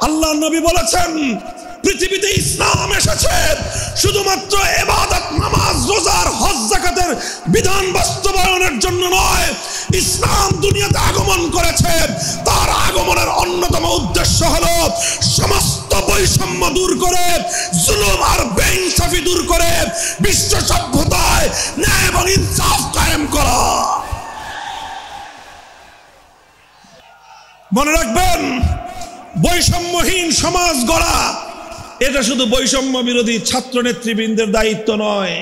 আল্লাহ নবী বলেছেন পৃথিবীতে ইসলাম এসেছে শুধুমাত্র ইবাদত, নামাজ, রোজার, হজ, যাকাতের বিধান বাস্তবায়নের জন্য নয়। ইসলাম দুনিয়াতে আগমন করেছে, তার আগমনের অন্যতম উদ্দেশ্য হলো সমস্ত বৈষম্য দূর করে, জুলুম আর বেইনসাফি দূর করে বিশ্ব সভ্যতায় ন্যায় এবং ইনসাফ কায়েম করা। মনে রাখবেন, বৈষম্যহীন সমাজ গড়া এটা শুধু বৈষম্য বিরোধী ছাত্র নেতৃবৃন্দের দায়িত্ব নয়।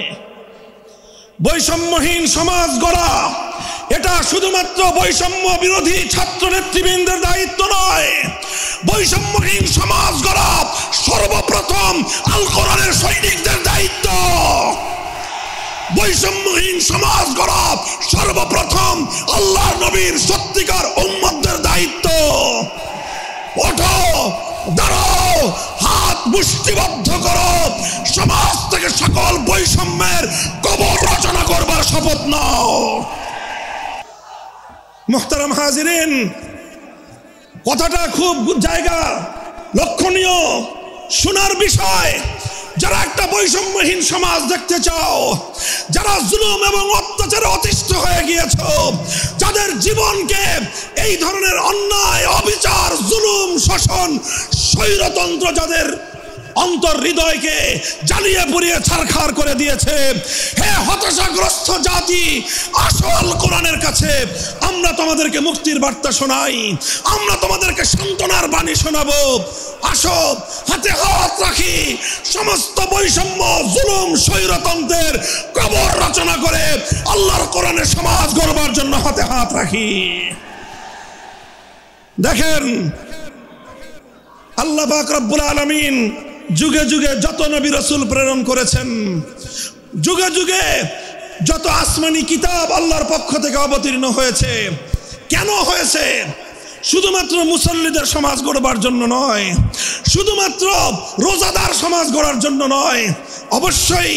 বৈষম্যহীন সমাজ গড়া এটা শুধুমাত্র বৈষম্য বিরোধী ছাত্র নেতৃবৃন্দের দায়িত্ব নয়। বৈষম্যহীন সমাজ গড়া সর্বপ্রথম আল কোরআনের সৈনিকদের দায়িত্ব। বৈষম্যহীন সমাজ গড়া সর্বপ্রথম আল্লাহর নবীর সত্যিকার উম্মতদের দায়িত্ব। ওঠো, দাঁড়াও, হাত মুষ্টিবদ্ধ করো, সমাজ থেকে সকল বৈষম্যের কবর রচনা করবার শপথ নাও। মুহতারাম হাজিরিন, কথাটা খুব জায়গা লক্ষণীয়, শোনার বিষয়। যারা একটা বৈষম্যহীন সমাজ দেখতে চাও, যারা জুলুম এবং অত্যাচারে অতিষ্ঠ হয়ে গিয়েছ, যাদের জীবনকে এই ধরনের অন্যায়, অবিচার, জুলুম, শোষণ, স্বৈরতন্ত্র যাদের অন্তর হৃদয়কে জ্বালিয়ে পুড়িয়ে ছারখার করে দিয়েছে, হে হতাশাগ্রস্ত জাতি, আসল কোরআনের কাছে আমরা তোমাদেরকে মুক্তির বার্তা শোনাই, আমরা তোমাদেরকে সান্ত্বনার বাণী শোনাবো। আসো, হাতে হাত রাখি, সমস্ত বৈষম্য, জুলুম, স্বৈরতন্ত্রের কবর রচনা করে আল্লাহর কোরআনের সমাজ গড়বার জন্য হাতে হাত রাখি। দেখেন, আল্লাহ পাক রব্বুল আলামিন যুগে যুগে যত নবী রাসূল প্রেরণ করেছেন, যুগে যুগে যত আসমানি কিতাব আল্লাহর পক্ষ থেকে অবতীর্ণ হয়েছে, কেন হয়েছে? শুধুমাত্র মুসল্লিদের সমাজ গড়বার জন্য নয়, শুধুমাত্র রোজাদার সমাজ গড়ার জন্য নয়। অবশ্যই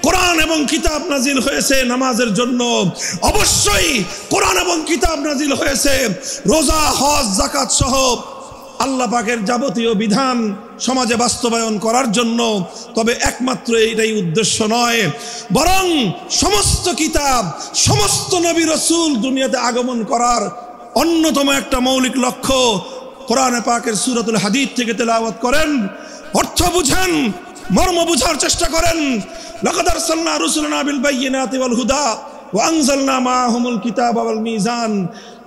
কোরআন এবং কিতাব নাজিল হয়েছে নামাজের জন্য, অবশ্যই কোরআন এবং কিতাব নাজিল হয়েছে রোজা, হজ, যাকাত সহ আল্লাহ পাকের যাবতীয় বিধান সমাজে বাস্তবায়ন করার জন্য। তবে একমাত্র এটাই উদ্দেশ্য নয়, বরং সমস্ত কিতাব, সমস্ত নবী রাসূল দুনিয়াতে আগমন করার অন্যতম একটা মৌলিক লক্ষ্য। কোরআনে পাকের সূরাতুল হাদীদ থেকে তেলাওয়াত করেন, অর্থ বুঝেন, মর্ম বুঝার চেষ্টা করেন। লাকাদ আরসালনা রুসুলানা বিল বায়িনাতি ওয়াল হুদা ওয়া আনজালনা মাআহুমুল কিতাবা ওয়াল মিজান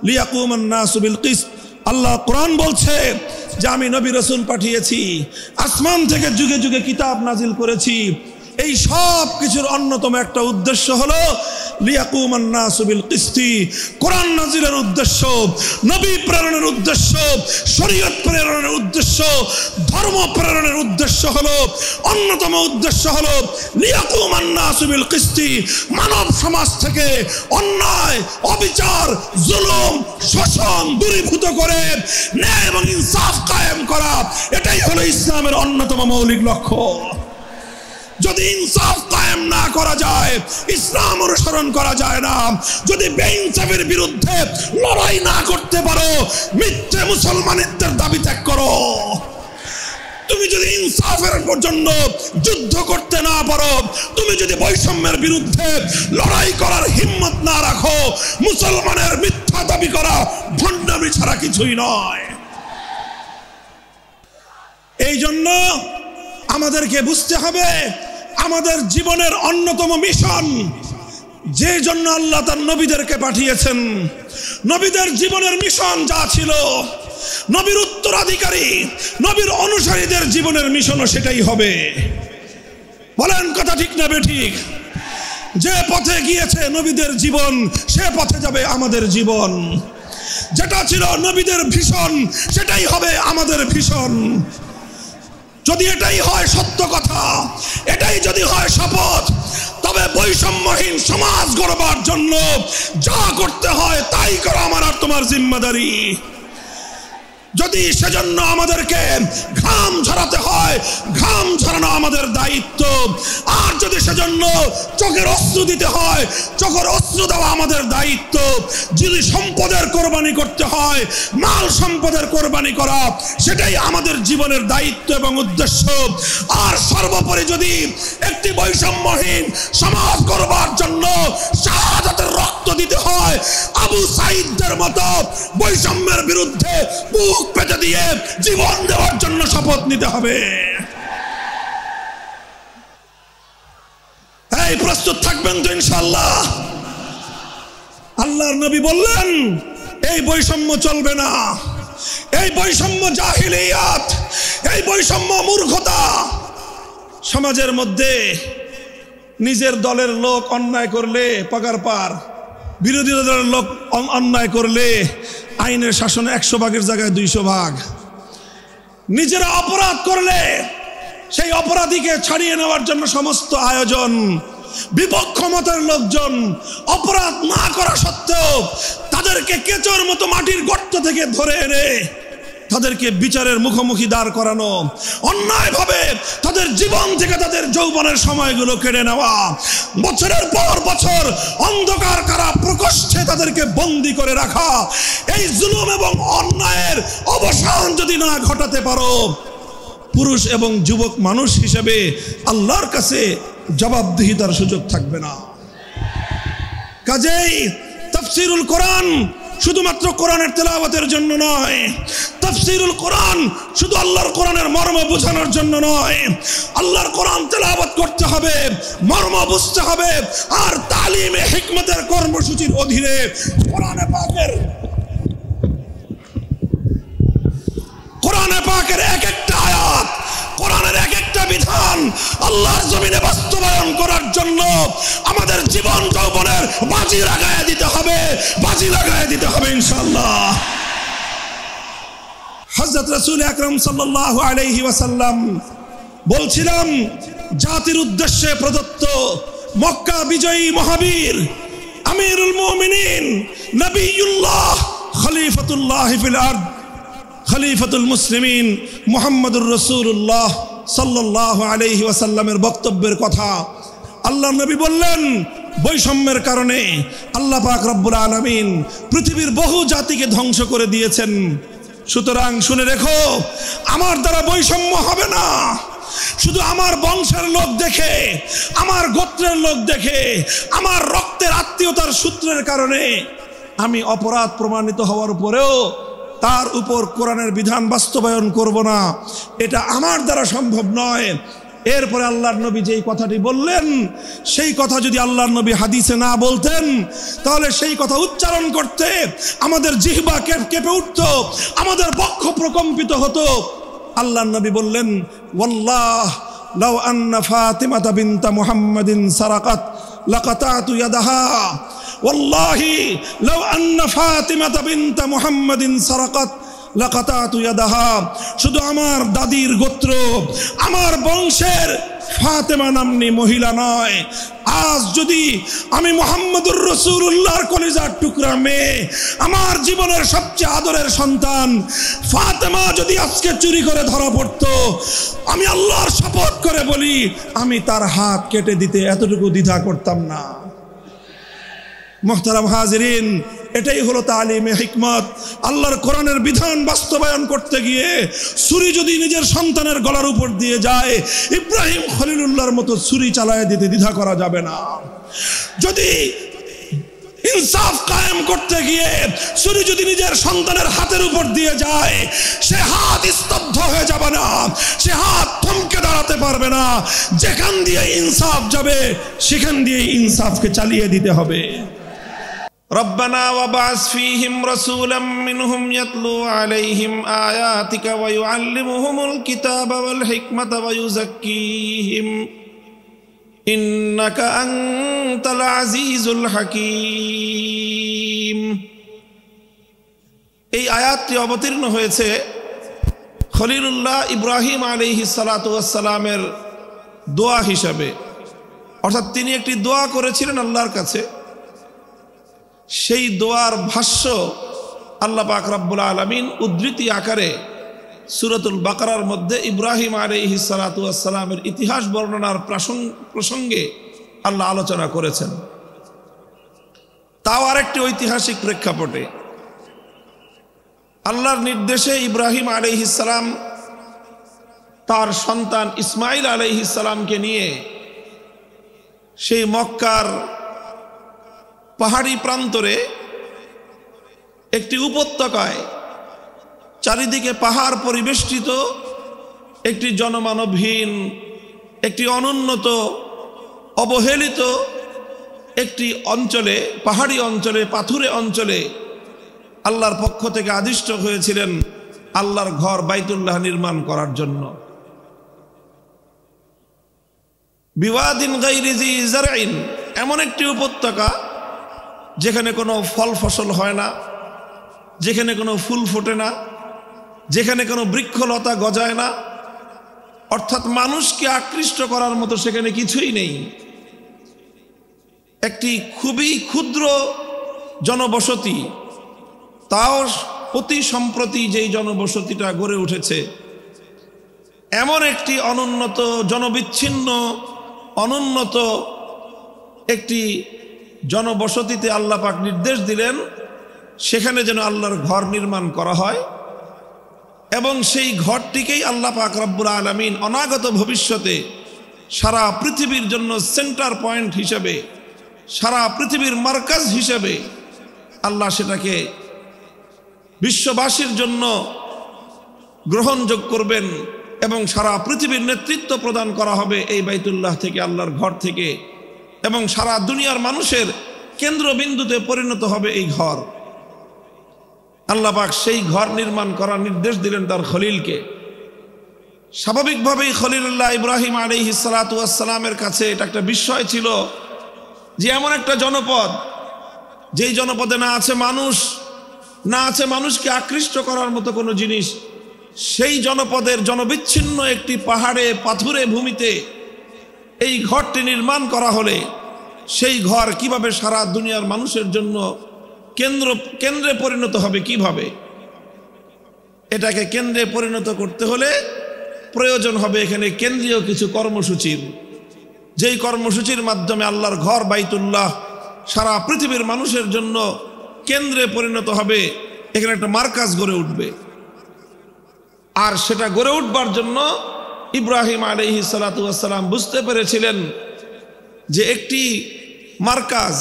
লিয়াকুমান নাসু বিল কিসত। আল্লাহ কোরআন বলছে যে আমি নবী রাসূল পাঠিয়েছি, আসমান থেকে যুগে যুগে কিতাব নাজিল করেছি। এই সব কিছুর অন্যতম একটা উদ্দেশ্য হলো লিয়াকুমান নাসু বিল কিসতি। কোরআন নাজিলের উদ্দেশ্য, নবী প্রেরণের উদ্দেশ্য, শরীয়ত প্রেরণের উদ্দেশ্য, ধর্ম প্রেরণের উদ্দেশ্য হলো, অন্যতম উদ্দেশ্য হলো লিয়াকুমান নাসু বিল কিসতি। মানব সমাজ থেকে অন্যায়, অবিচার, জুলুম, শোষণ দূরীভূত করে ন্যায় এবং ইনসাফ কায়েম করা, এটাই হলো ইসলামের অন্যতম মৌলিক লক্ষ্য। যদি ইনসাফ কায়েম না করা যায়, ইসলাম অনুসরণ করা যায় না। যদি বেইনসাফের বিরুদ্ধে লড়াই না করতে পারো, মিথ্যে মুসলমানিত্বের দাবি ত্যাগ করো। তুমি যদি ইনসাফের জন্য যুদ্ধ করতে না পারো, তুমি যদি বৈষম্যের বিরুদ্ধে লড়াই করার হিম্মত না রাখো, মুসলমানের মিথ্যা দাবি করা ভণ্ডামি ছাড়া কিছুই নয়। এই জন্য আমাদেরকে বুঝতে হবে, আমাদের জীবনের অন্যতম মিশন, যে জন্য আল্লাহ তার নবীদেরকে পাঠিয়েছেন, নবীদের জীবনের মিশন যা ছিল, নবীর উত্তরাধিকারী, নবীর অনুসারীদের জীবনের মিশনও সেটাই হবে। বলেন কথা ঠিক না বেঠিক? যে পথে গিয়েছে নবীদের জীবন, সে পথে যাবে আমাদের জীবন। যেটা ছিল নবীদের ভীষণ, সেটাই হবে আমাদের ভীষণ। যদি এটাই হয় সত্য কথা, এটাই যদি হয় শপথ, তবে বৈষম্যহীন সমাজ গড়বার জন্য যা করতে হয় তাই করা আমার আর তোমার জিম্মাদারি। যদি সেজন্য আমাদেরকে ঘাম ঝরাতে হয়, ঘাম ঝরানো আমাদের দায়িত্ব। আর যদি সেজন্য চোখের অশ্রু দিতে হয়, চোখের অশ্রু দেওয়া আমাদের দায়িত্ব। যদি সম্পদের কোরবানি করতে হয়, মাল সম্পদের কোরবানি করা, সেটাই আমাদের জীবনের দায়িত্ব এবং উদ্দেশ্য। আর সর্বোপরি যদি একটি বৈষম্যহীন সমাজ করবার জন্য শাহাদাতের রক্ত দিতে হয়, আবু সাঈদদের মতো বৈষম্যের বিরুদ্ধে বুক পেতে দিয়ে জীবন দেওয়ার জন্য শপথ নিতে হবে। এই প্রস্তুত থাকবেন তো ইনশাআল্লাহ? আল্লাহর নবী বললেন এই বৈষম্য চলবে না, এই বৈষম্য জাহিলিয়াত, এই বৈষম্য মূর্খতা। সমাজের মধ্যে নিজের দলের লোক অন্যায় করলে পগার পার, বিরোধী দলের লোক অন্যায় করলে আইনের শাসন 100 ভাগের জায়গায় 200 ভাগ। নিজেরা অপরাধ করলে সেই অপরাধীকে ছাড়িয়ে নেওয়ার জন্য সমস্ত আয়োজন। বিপক্ষ মতের লোকজন অপরাধ না করা সত্ত্বেও তাদেরকে কেচোর মতো মাটির গর্ত থেকে ধরে এনে তাদেরকে বিচারের মুখোমুখি দাঁড় করানো, অন্যায়ভাবে তাদের জীবন থেকে তাদের যৌবনের সময়গুলো কেড়ে নেওয়া, বছরের পর বছর অন্ধকার কারা প্রকোষ্ঠে তাদেরকে বন্দী করে রাখা। এই জুলুম এবং অন্যায়ের অবসান যদি না ঘটাতে পারো, পুরুষ এবং যুবক মানুষ হিসেবে আল্লাহর কাছে জবাবদিহিতার সুযোগ থাকবে না। কাজেই তাফসীরুল কোরআন শুধুমাত্র কোরআনের তেলাওয়াতের জন্য নয়, তাফসীরুল কোরআন শুধু আল্লাহর কোরআনের মর্ম বোঝানোর জন্য নয়। আল্লাহর কোরআন তেলাওয়াত করতে হবে, মর্ম বুঝতে হবে, আর তালিমে হিকমতের কর্মসূচির অধীনে কোরআনে পাকের এক একটা আয়াত, কোরআনের এক একটা বিধান আল্লাহর জমিনে বাস্তবায়ন করার জন্য আমাদের জীবন যৌবনের বাজি লাগায় দিতে হবে, বাজি লাগায় দিতে হবে ইনশাআল্লাহ। হযরত রাসূল আকরাম সাল্লাল্লাহু আলাইহি ওয়াসাল্লাম বলছিলাম, জাতির উদ্দেশ্যে প্রদত্ত মক্কা বিজয়ী মহাবীর আমিরুল মুমিনিন নবিয়ুল্লাহ খলিফাতুল্লাহ ফিল আরদ খলিফাতুল মুসলিমিন মুহাম্মদুর রাসূলুল্লাহ সাল্লাল্লাহু আলাইহি ওয়াসাল্লামের বক্তব্যের কথা। আল্লাহ নবী বললেন, বৈষম্যের কারণে আল্লাহ পাক রব্বুল আলামিন পৃথিবীর বহু জাতিকে ধ্বংস করে দিয়েছেন। সুতরাং শুনে রেখো, আমার দ্বারা বৈষম্য হবে না। শুধু আমার বংশের লোক দেখে, আমার গোত্রের লোক দেখে, আমার রক্তের আত্মীয়তার সূত্রের কারণে আমি অপরাধ প্রমাণিত হওয়ার পরেও তার উপর কোরআনের বিধান বাস্তবায়ন করব না, এটা আমার দ্বারা সম্ভব নয়। এরপরে আল্লাহর নবী যেই কথাটি বললেন, সেই কথা যদি আল্লাহর নবী হাদিসে না বলতেন, তাহলে সেই কথা উচ্চারণ করতে আমাদের জিহ্বা কেঁপে উঠত, আমাদের বক্ষ প্রকম্পিত হতো। আল্লাহর নবী বললেন, ওয়াল্লাহ লাউ আন্না ফাতিমাতা বিনতা মুহাম্মাদিন সারাকাত লাকাতাতু ইয়াদাহা, ওয়াল্লাহি লাউ আন্না ফাতিমাতা বিনতা মুহাম্মাদিন সারাকাত লাকাতাতু ইয়াদাহা। শুধু আমার দাদির গোত্র, আমার বংশের ফাতেমা নামনি মহিলা নয়, আজ যদি আমি মুহাম্মদুর রাসূলুল্লাহর কলিজার টুকরা মেয়ে, আমার জীবনের সবচেয়ে আদরের সন্তান ফাতেমা যদি আজকে চুরি করে ধরা পড়তো, আমি আল্লাহর শপথ করে বলি, আমি তার হাত কেটে দিতে এতটুকু দ্বিধা করতাম না। মুহতারাম হাজিরিন, এটাই হলো তালিমে হিকমত। আল্লাহর কোরআনের বিধান বাস্তবায়ন করতে গিয়ে ছুরি যদি নিজের সন্তানের গলার উপর দিয়ে যায়, ইব্রাহিম খলিলুল্লাহর মতো ছুরি চালায় দিতে দ্বিধা করা যাবে না। যদি ইনসাফ কায়েম করতে গিয়ে ছুরি যদি নিজের সন্তানের হাতের উপর দিয়ে যায়, সে হাত স্তব্ধ হয়ে যাবে না, সে হাত থমকে দাঁড়াতে পারবে না। যেখান দিয়ে ইনসাফ যাবে সেখান দিয়ে ইনসাফকে চালিয়ে দিতে হবে। ربنا وابعث فيهم رسولا منهم يتلو عليهم آياتك ويعلمهم الكتاب والحكمة ويزكيهم إنك أنت العزيز الحكيم। এই আয়াতটি অবতীর্ণ হয়েছে খলিলুল্লাহ ইব্রাহিম আলাইহিস সালাতু ওয়াস সালামের দোয়া হিসাবে, অর্থাৎ তিনি একটি দোয়া করেছিলেন আল্লাহর কাছে। সেই দোয়ার ভাষ্য আল্লাহ পাক রব্বুল আলামিন উদ্ধৃতি আকারে সূরাতুল বাকারার মধ্যে ইব্রাহিম আলাইহিস সালাতু ওয়াস সালামের ইতিহাস বর্ণনার প্রসঙ্গে আল্লাহ আলোচনা করেছেন। তাও আরেকটি ঐতিহাসিক প্রেক্ষাপটে আল্লাহর নির্দেশে ইব্রাহিম আলাইহিস সালাম তার সন্তান ইসমাইল আলাইহিস সালামকে নিয়ে সেই মক্কার পাহাড়ি প্রান্তরে একটি উপত্যকায় চারিদিকে পাহাড় পরিবেষ্টিত একটি জনমানবহীন, একটি অনুন্নত, অবহেলিত একটি অঞ্চলে, পাহাড়ি অঞ্চলে, পাথুরে অঞ্চলে আল্লাহর পক্ষ থেকে আদিষ্ট হয়েছিলেন আল্লাহর ঘর বাইতুল্লাহ নির্মাণ করার জন্য। বিওয়াদিন গায়রি জি জারইন, এমন একটি উপত্যকা যেখানে কোনো ফল ফসল হয় না, যেখানে কোনো ফুল ফোটে না, যেখানে কোনো বৃক্ষলতা গজায় না, অর্থাৎ মানুষকে আকৃষ্ট করার মতো সেখানে কিছুই নেই। একটি খুবই ক্ষুদ্র জনবসতি, তাও অতি সম্প্রতি যেই জনবসতিটা গড়ে উঠেছে, এমন একটি অনুন্নত, জনবিচ্ছিন্ন, অনুন্নত একটি জনবসতিতে আল্লাহ পাক নির্দেশ দিলেন সেখানে যেন আল্লাহর ঘর নির্মাণ করা হয়, এবং সেই ঘরটিকেই আল্লাহ পাক রব্বুল আলামিন অনাগত ভবিষ্যতে সারা পৃথিবীর জন্য সেন্টার পয়েন্ট হিসেবে, সারা পৃথিবীর মার্কাজ হিসেবে আল্লাহ সেটাকে বিশ্ববাসীর জন্য গ্রহণযোগ্য করবেন, এবং সারা পৃথিবীর নেতৃত্ব প্রদান করা হবে এই বাইতুল্লাহ থেকে, আল্লাহর ঘর থেকে, এবং সারা দুনিয়ার মানুষের কেন্দ্রবিন্দুতে পরিণত হবে এই ঘর। আল্লাহ পাক সেই ঘর নির্মাণ করার নির্দেশ দিলেন তার খলিলকে। স্বাভাবিকভাবেই খলিলুল্লাহ ইব্রাহিম আলাইহিস সালাতু ওয়াস সালামের কাছে এটা একটা বিস্ময় ছিল যে এমন একটা জনপদ, যেই জনপদে না আছে মানুষ, না আছে মানুষকে আকৃষ্ট করার মতো কোনো জিনিস, সেই জনপদের জনবিচ্ছিন্ন একটি পাহাড়ে পাথুরে ভূমিতে এই ঘরটি নির্মাণ করা হলে সেই ঘর কিভাবে সারা দুনিয়ার মানুষের জন্য কেন্দ্রে পরিণত হবে, কিভাবে? এটাকে কেন্দ্রে পরিণত করতে হলে প্রয়োজন হবে এখানে কেন্দ্রীয় কিছু কর্মসূচির, যেই কর্মসূচির মাধ্যমে আল্লাহর ঘর বাইতুল্লাহ সারা পৃথিবীর মানুষের জন্য কেন্দ্রে পরিণত হবে, এখানে একটা মার্কাজ গড়ে উঠবে। আর সেটা গড়ে উঠবার জন্য ইব্রাহিম আলাইহিস সালাতু ওয়াস সালাম বুঝতে পেরেছিলেন যে একটি মার্কাজ,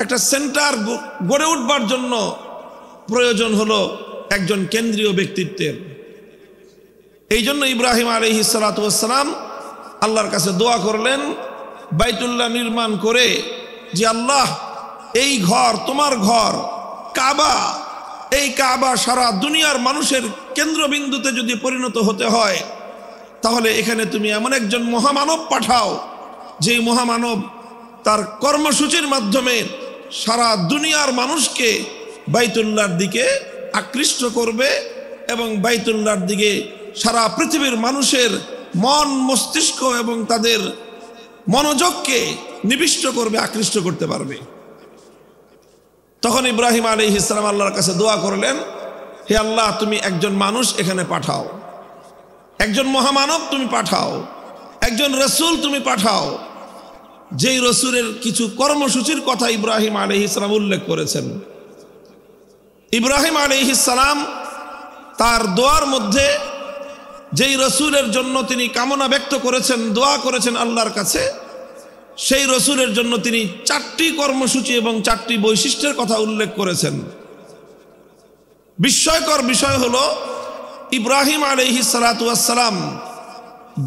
একটা সেন্টার গড়ে উঠবার জন্য প্রয়োজন হলো একজন কেন্দ্রীয় ব্যক্তিত্বের। এই জন্য ইব্রাহিম আলাইহিস সালাতু ওয়াস সালাম আল্লাহর কাছে দোয়া করলেন বাইতুল্লাহ নির্মাণ করে, যে আল্লাহ, এই ঘর তোমার ঘর কাবা, এই কাবা সারা দুনিয়ার মানুষের কেন্দ্রবিন্দুতে যদি পরিণত হতে হয়, তাহলে এখানে তুমি এমন একজন মহামানব পাঠাও, যেই মহামানব তার কর্মসূচির মাধ্যমে সারা দুনিয়ার মানুষকে বাইতুল্লাহর দিকে আকৃষ্ট করবে, এবং বাইতুল্লাহর দিকে সারা পৃথিবীর মানুষের মন, মস্তিষ্ক এবং তাদের মনোযোগকে নিবিষ্ট করবে, আকৃষ্ট করতে পারবে। তখন ইব্রাহিম আলাইহিস সালাম আল্লাহর কাছে দোয়া করলেন, হে আল্লাহ, তুমি একজন মানুষ এখানে পাঠাও, একজন মহামানব তুমি পাঠাও, একজন রসুল তুমি পাঠাও, যেই রসুলের কিছু কর্মসূচির কথা ইব্রাহিম আলাইহিস সালাম উল্লেখ করেছেন। ইব্রাহিম আলাইহিস সালাম তার দোয়ার মধ্যে যেই রসুলের জন্য তিনি কামনা ব্যক্ত করেছেন, দোয়া করেছেন আল্লাহর কাছে, সেই রসুলের জন্য তিনি 4টি কর্মসূচি এবং 4টি বৈশিষ্ট্যের কথা উল্লেখ করেছেন। বিস্ময়কর বিষয় হলো ইব্রাহিম আলাইহিস সালাতু ওয়াস সালাম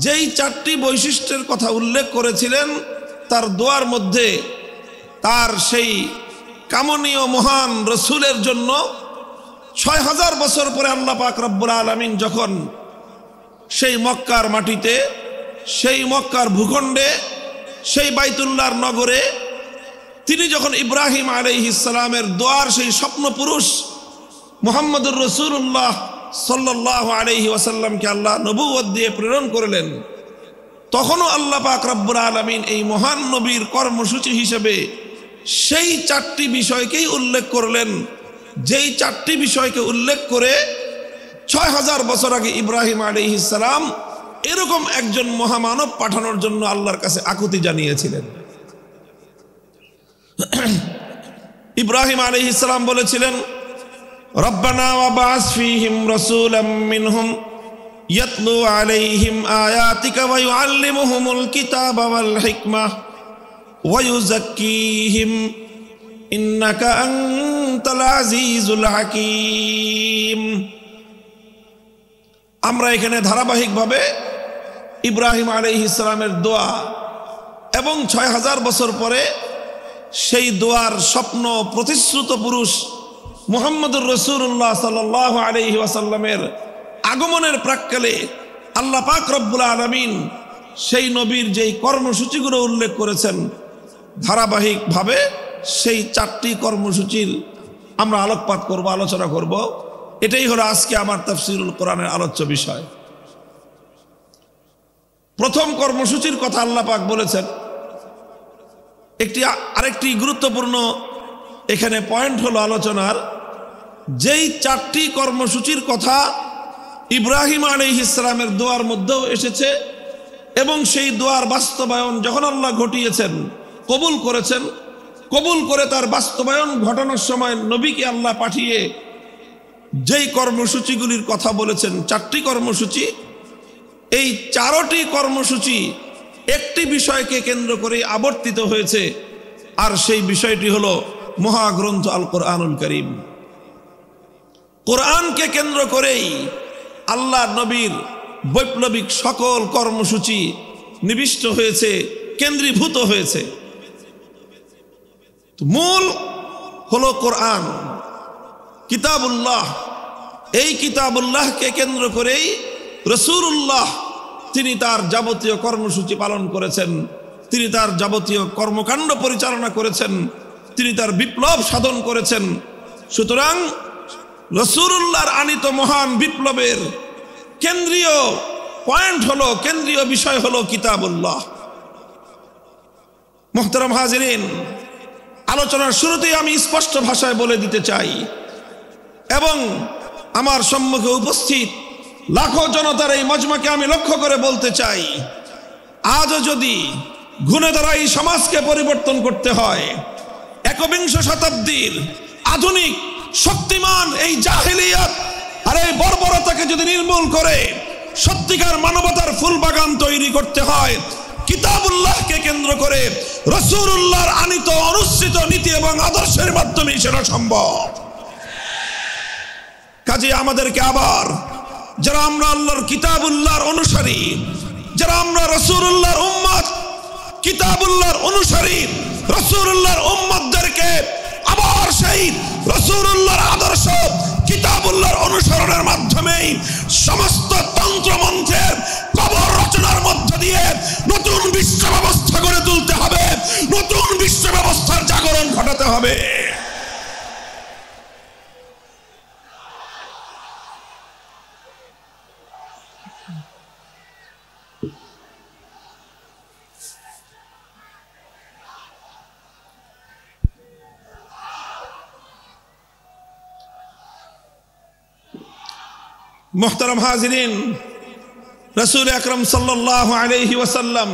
যেই 4টি বৈশিষ্ট্যের কথা উল্লেখ করেছিলেন, তার দোয়ার মধ্যে তার সেই কামনীয় মহান রসুলের জন্য 6000 বছর পরে আল্লাহ পাক রব্বুল আলামিন যখন সেই মক্কার মাটিতে, সেই মক্কার ভূখণ্ডে, সেই বাইতুল্লাহর নগরে তিনি যখন ইব্রাহিম আলাইহিস সালামের দোয়ার সেই স্বপ্ন পুরুষ মুহাম্মদুর রাসূলুল্লাহ সাল্লাল্লাহু আলাইহি ওয়াসাল্লামকে আল্লাহ নবুয়ত দিয়ে প্রেরণ করলেন, তখনও আল্লাহ পাক রব্বুল আলামিন এই মহান নবীর কর্মসূচি হিসেবে সেই 4টি বিষয়কেই উল্লেখ করলেন, যেই চারটি বিষয়কে উল্লেখ করে ৬০০০ বছর আগে ইব্রাহিম আলাইহিস সালাম এরকম একজন মহামানব পাঠানোর জন্য আল্লাহর কাছে আকুতি জানিয়েছিলেন। ইব্রাহিম আলাইহিস সালাম বলেছিলেন, রব্বানা ওয়াবআস ফীহিম রাসূলাম মিনহুম ইয়াতলু আলাইহিম আয়াতিকা ওয়া ইউআল্লিমুহুমুল কিতাবা ওয়াল হিকমাহ ওয়া ইউযাক্কিহিম ইন্নাকা আনতাল আজিজুল হাকীম। আমরা এখানে ধারাবাহিকভাবে ইব্রাহিম আলাইহিস সালামের দোয়া এবং ৬০০০ বছর পরে সেই দোয়ার স্বপ্ন প্রতিশ্রুত পুরুষ মুহাম্মদুর রাসূলুল্লাহ সাল্লাল্লাহু আলাইহি ওয়াসাল্লামের আগমনের প্রাক্কালে আল্লাহ পাক রব্বুল আলামিন সেই নবীর যেই কর্মসূচিগুলো উল্লেখ করেছেন, ধারাবাহিকভাবে সেই চারটি কর্মসূচির আমরা আলোকপাত করব, আলোচনা করব। এটাই হলো আজকে আমার তাফসীরুল কোরআনের আলোচ্য বিষয়। প্রথম কর্মসূচির কথা আল্লাহ পাক বলেছেন। আরেকটি গুরুত্বপূর্ণ এখানে পয়েন্ট হলো আলোচনার, যেই চারটি কর্মসূচির কথা ইব্রাহিম আলাইহিস সালামের দোয়ার মধ্যেও এসেছে এবং সেই দোয়ার বাস্তবায়ন যখন আল্লাহ ঘটিয়েছেন, কবুল করেছেন, কবুল করে তার বাস্তবায়ন ঘটানোর সময় নবীকে আল্লাহ পাঠিয়ে যেই কর্মসূচিগুলির কথা বলেছেন, চারটি কর্মসূচি, এই চারটি কর্মসূচি একটি বিষয়কে কেন্দ্র করে আবর্তিত হয়েছে, আর সেই বিষয়টি হলো মহাগ্রন্থ আল কোরআনুল কারীম। কোরআনকে কেন্দ্র করেই আল্লাহ নবীর বৈপ্লবিক সকল কর্মসূচি নিবিষ্ট হয়েছে, কেন্দ্রীভূত হয়েছে। মূল হলো কোরআন, কিতাবুল্লাহ। এই কিতাবুল্লাহকে কেন্দ্র করেই রাসূলুল্লাহ তিনি তার যাবতীয় কর্মসূচি পালন করেছেন, তিনি তার যাবতীয় কর্মকাণ্ড পরিচালনা করেছেন, তিনি তার বিপ্লব সাধন করেছেন। সুতরাং রাসূলুল্লাহর আনিত মহান বিপ্লবের কেন্দ্রীয় পয়েন্ট হলো, কেন্দ্রীয় বিষয় হলো কিতাবুল্লাহ। মুহতারাম হাজিরিন, আলোচনার শুরুতেই আমি স্পষ্ট ভাষায় বলে দিতে চাই এবং আমার সম্মুখে উপস্থিত লাখো জনতার এই মজমাকে আমি লক্ষ্য করে বলতে চাই, আজও যদি ঘুণে ধরা এই সমাজকে পরিবর্তন করতে হয়, একবিংশ শতাব্দীর আধুনিক শক্তিমান এই জাহেলিয়াত আর এই বর্বরতাকে যদি নির্মূল করে সত্যিকার মানবতার ফুল বাগান তৈরি করতে হয়, কিতাবুল্লাহকে কেন্দ্র করে রাসূলুল্লাহর আনিত অনুসৃত নীতি এবং আদর্শের মাধ্যমে সেটা সম্ভব। কাজে আমাদেরকে আবার, যারা আমরা আল্লাহর কিতাবুল্লাহর অনুসারী, যারা আমরা রাসূলুল্লাহর উম্মত, কিতাবুল্লাহর অনুসারী রাসূলুল্লাহর উম্মতদেরকে আবার সেই রাসূলুল্লাহর আদর্শ কিতাবুল্লাহর অনুসরণের মাধ্যমে সমস্ত তন্ত্র মন্ত্রের কবর রচনার মধ্য দিয়ে নতুন বিশ্ব ব্যবস্থা গড়ে তুলতে হবে, নতুন বিশ্ব ব্যবস্থার জাগরণ ঘটাতে হবে। মুহতারাম হাজিরিন, রাসূল আকরাম সাল্লাল্লাহু আলাইহি ওয়াসাল্লাম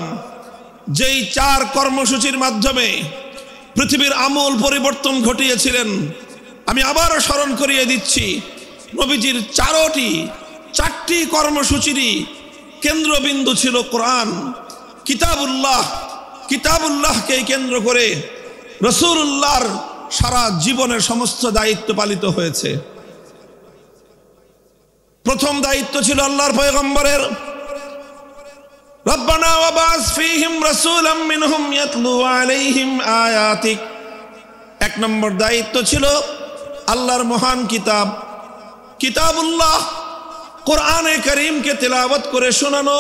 যেই চার কর্মসূচির মাধ্যমে পৃথিবীর আমূল পরিবর্তন ঘটিয়েছিলেন, আমি আবারও স্মরণ করিয়ে দিচ্ছি। নবীজির চারটি কর্মসূচিরই কেন্দ্রবিন্দু ছিল কোরআন, কিতাবুল্লাহ। কিতাবুল্লাহকে কেন্দ্র করে রাসূলুল্লাহর সারা জীবনের সমস্ত দায়িত্ব পালিত হয়েছে। প্রথম দায়িত্ব ছিল আল্লাহর পয়গম্বরের, রব্বানা ওয়াবআস ফীহিম রাসূলাম মিনহুম ইয়াতলু আলাইহিম আয়াতিক। এক নম্বর দায়িত্ব ছিল আল্লাহর মহান কিতাব কিতাবুল্লাহ, কোরআনে কারীমকে তেলাওয়াত করে শোনানো,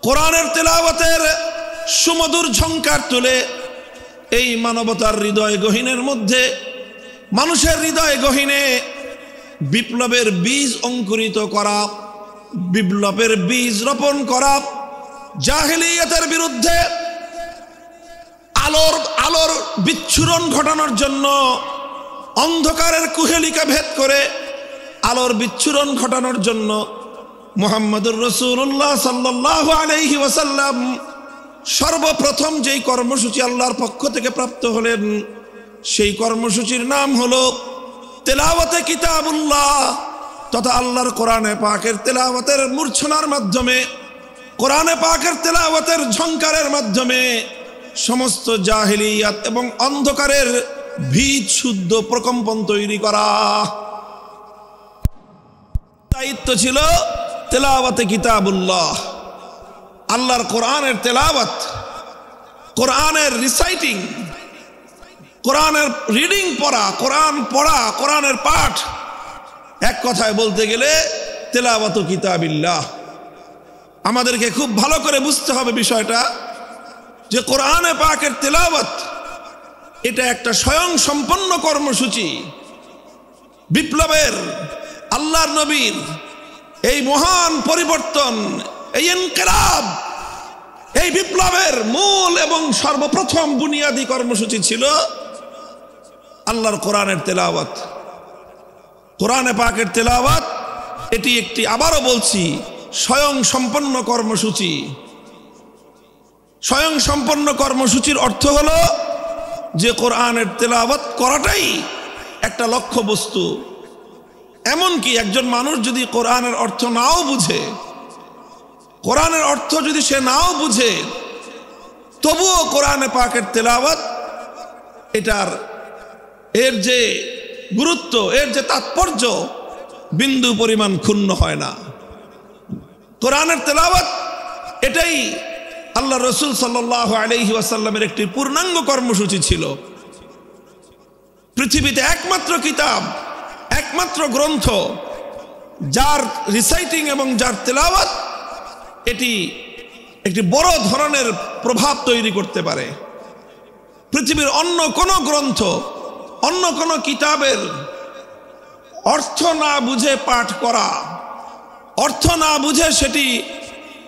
কোরআনের তেলাওয়াতের সুমধুর ঝংকার তুলে এই মানবতার হৃদয় গহীনের মধ্যে, মানুষের হৃদয় গহীনে বিপ্লবের বীজ অঙ্কুরিত করা, বিপ্লবের বীজ রোপণ করা, জাহেলিয়াতের বিরুদ্ধে আলোর বিচ্ছুরণ ঘটানোর জন্য অন্ধকারের কুহেলিকা ভেদ করে আলোর বিচ্ছুরণ ঘটানোর জন্য মুহাম্মদুর রাসূলুল্লাহ সাল্লাল্লাহু আলাইহি ওয়াসাল্লাম সর্বপ্রথম যেই কর্মসূচি আল্লাহর পক্ষ থেকে প্রাপ্ত হলেন সেই কর্মসূচির নাম হলো তেলাওয়াতে কিতাবুল্লাহ তথা আল্লাহর কোরআনে পাকের তেলাওয়াতের মূর্ছনার মাধ্যমে, কোরআনে পাকের তেলাওয়াতের ঝংকারের মাধ্যমে সমস্ত জাহেলিয়াত এবং অন্ধকারের ভিত শুদ্ধ প্রকম্পন তৈরি করা। দায়িত্ব ছিল তেলাওয়াতে কিতাবুল্লাহ, আল্লাহর কোরআনের তেলাওয়াত, কোরআনের রিসাইটিং, কোরআনের রিডিং পড়া, কোরআনের পাঠ। এক কথায় বলতে গেলে তেলাওয়াতু কিতাবিল্লাহ। আমাদেরকে খুব ভালো করে বুঝতে হবে বিষয়টা যে কোরআনে পাকের তেলাওয়াত এটা একটা স্বয়ং সম্পন্ন কর্মসূচি। বিপ্লবের, আল্লাহর নবীর এই মহান পরিবর্তন, এই ইনকিলাব, এই বিপ্লবের মূল এবং সর্বপ্রথম বুনিয়াদী কর্মসূচি ছিল আল্লাহর কোরআনের তেলাওয়াত। কোরআনে পাকের তেলাওয়াত এটি একটি, আবারও বলছি, স্বয়ং সম্পন্ন কর্মসূচি। স্বয়ং সম্পন্ন কর্মসূচির অর্থ হলো যে কোরআনের তেলাওয়াত করাটাই একটা লক্ষ্য বস্তু। এমনকি একজন মানুষ যদি কোরআনের অর্থ নাও বুঝে, কোরআনের অর্থ যদি সে নাও বুঝে, তবুও কোরআনে পাকের তেলাওয়াত এর যে গুরুত্ব, এর যে তাৎপর্য বিন্দু পরিমাণ ক্ষুণ্ণ হয় না। কোরআনের তেলাওয়াত এটাই আল্লাহ রসুল সাল্লাল্লাহু আলাইহি ওয়াসাল্লামের একটি পূর্ণাঙ্গ কর্মসূচি ছিল। পৃথিবীতে একমাত্র কিতাব, একমাত্র গ্রন্থ যার রিসাইটিং এবং যার তেলাওয়াত এটি একটি বড় ধরনের প্রভাব তৈরি করতে পারে। পৃথিবীর অন্য কোনো গ্রন্থ, অন্য কোনো কিতাবের অর্থ না বুঝে পাঠ করা, অর্থ না বুঝে সেটি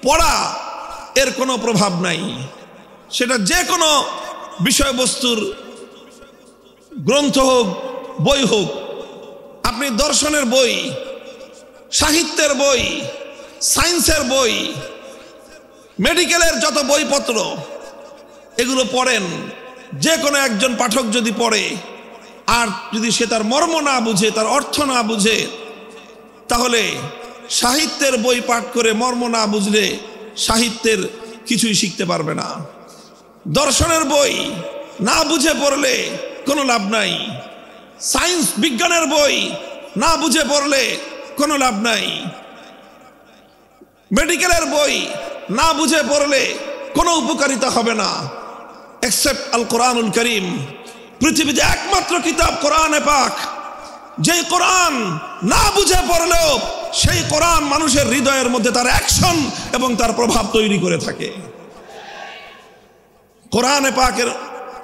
পড়া, এর কোনো প্রভাব নাই। সেটা যে কোনো বিষয়বস্তুর গ্রন্থ হোক, বই হোক। আপনি দর্শনের বই, সাহিত্যের বই, সায়েন্সের বই, মেডিকেলের যত বইপত্র এগুলো পড়েন, যে কোনো একজন পাঠক যদি পড়ে আর যদি সে তার মর্ম না বুঝে, তার অর্থ না বুঝে, তাহলে সাহিত্যের বই পাঠ করে মর্ম না বুঝলে সাহিত্যের কিছুই শিখতে পারবে না। দর্শনের বই না বুঝে পড়লে কোনো লাভ নাই। সায়েন্স বিজ্ঞানের বই না বুঝে পড়লে কোনো লাভ নাই। মেডিকেলের বই না বুঝে পড়লে কোনো উপকারিতা হবে না, এক্সেপ্ট আল কোরআনুল করিম। পৃথিবীতে একমাত্র কিতাব কোরআনে পাক, যে কোরআন না বুঝে পড়লেও সেই কোরআন মানুষের হৃদয়ের মধ্যে তার অ্যাকশন এবং তার প্রভাব তৈরি করে থাকে। কোরআনে পাকের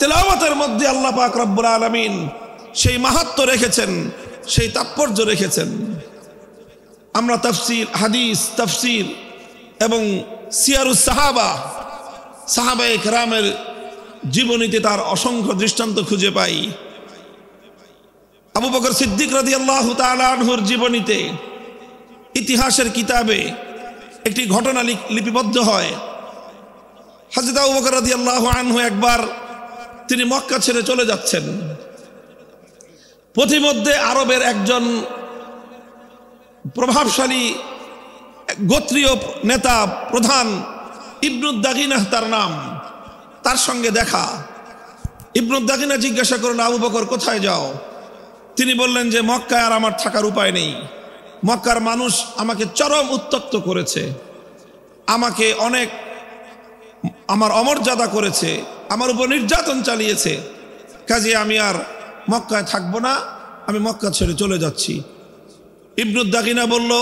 তেলাওয়াতের মধ্যে আল্লাহ পাক রব্বুল আলামিন সেই মাহাত্ম্য রেখেছেন, সেই তাৎপর্য রেখেছেন। আমরা তাফসীর, হাদিস, তাফসীর এবং সিয়ারুস সাহাবায়ে কেরামের জীবনীতে তার অসংখ্য দৃষ্টান্ত খুঁজে পাই। আবু বকর সিদ্দিক রাদিয়াল্লাহু তাআলা আনহুর জীবনীতে, ইতিহাসের কিতাবে একটি ঘটনা লিপিবদ্ধ হয়। হযরত আবু বকর রাদিয়াল্লাহু আনহু একবার তিনি মক্কা ছেড়ে চলে যাচ্ছেন। পথিমধ্যে আরবের একজন প্রভাবশালী গোত্রীয় নেতা, প্রধান, ইবনুদ দাগিনাহ তার নাম, তার সঙ্গে দেখা। ইবনুদ দাগিনা জিজ্ঞাসা করলেন, আবু বকর কোথায় যাও? তিনি বললেন যে মক্কায় আর আমার থাকার উপায় নেই। মক্কার মানুষ আমাকে চরম উত্ত্যক্ত করেছে, আমাকে অনেক আমার অমর্যাদা করেছে, আমার উপর নির্যাতন চালিয়েছে, কাজে আমি আর মক্কায় থাকবো না, আমি মক্কা ছেড়ে চলে যাচ্ছি। ইবনুদ দাগিনা বলল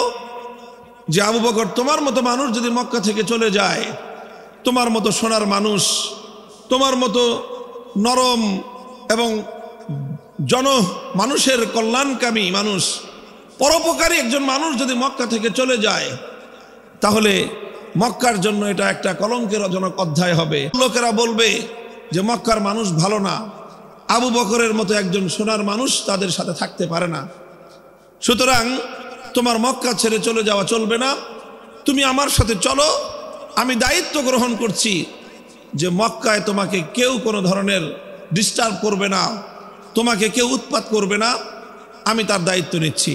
যে আবু বকর, তোমার মতো মানুষ যদি মক্কা থেকে চলে যায়, তোমার মতো সোনার মানুষ, তোমার মতো নরম এবং মানুষের কল্যাণকামী মানুষ, পরোপকারী একজন মানুষ যদি মক্কা থেকে চলে যায়, তাহলে মক্কার জন্য এটা একটা কলঙ্কের জনক অধ্যায় হবে। লোকেরা বলবে যে মক্কার মানুষ ভালো না, আবু বকরের মতো একজন সোনার মানুষ তাদের সাথে থাকতে পারে না। সুতরাং তোমার মক্কা ছেড়ে চলে যাওয়া চলবে না, তুমি আমার সাথে চলো। আমি দায়িত্ব গ্রহণ করছি যে মক্কায় তোমাকে কেউ কোনো ধরনের ডিস্টার্ব করবে না, তোমাকে কেউ উৎপাত করবে না, আমি তার দায়িত্ব নিচ্ছি।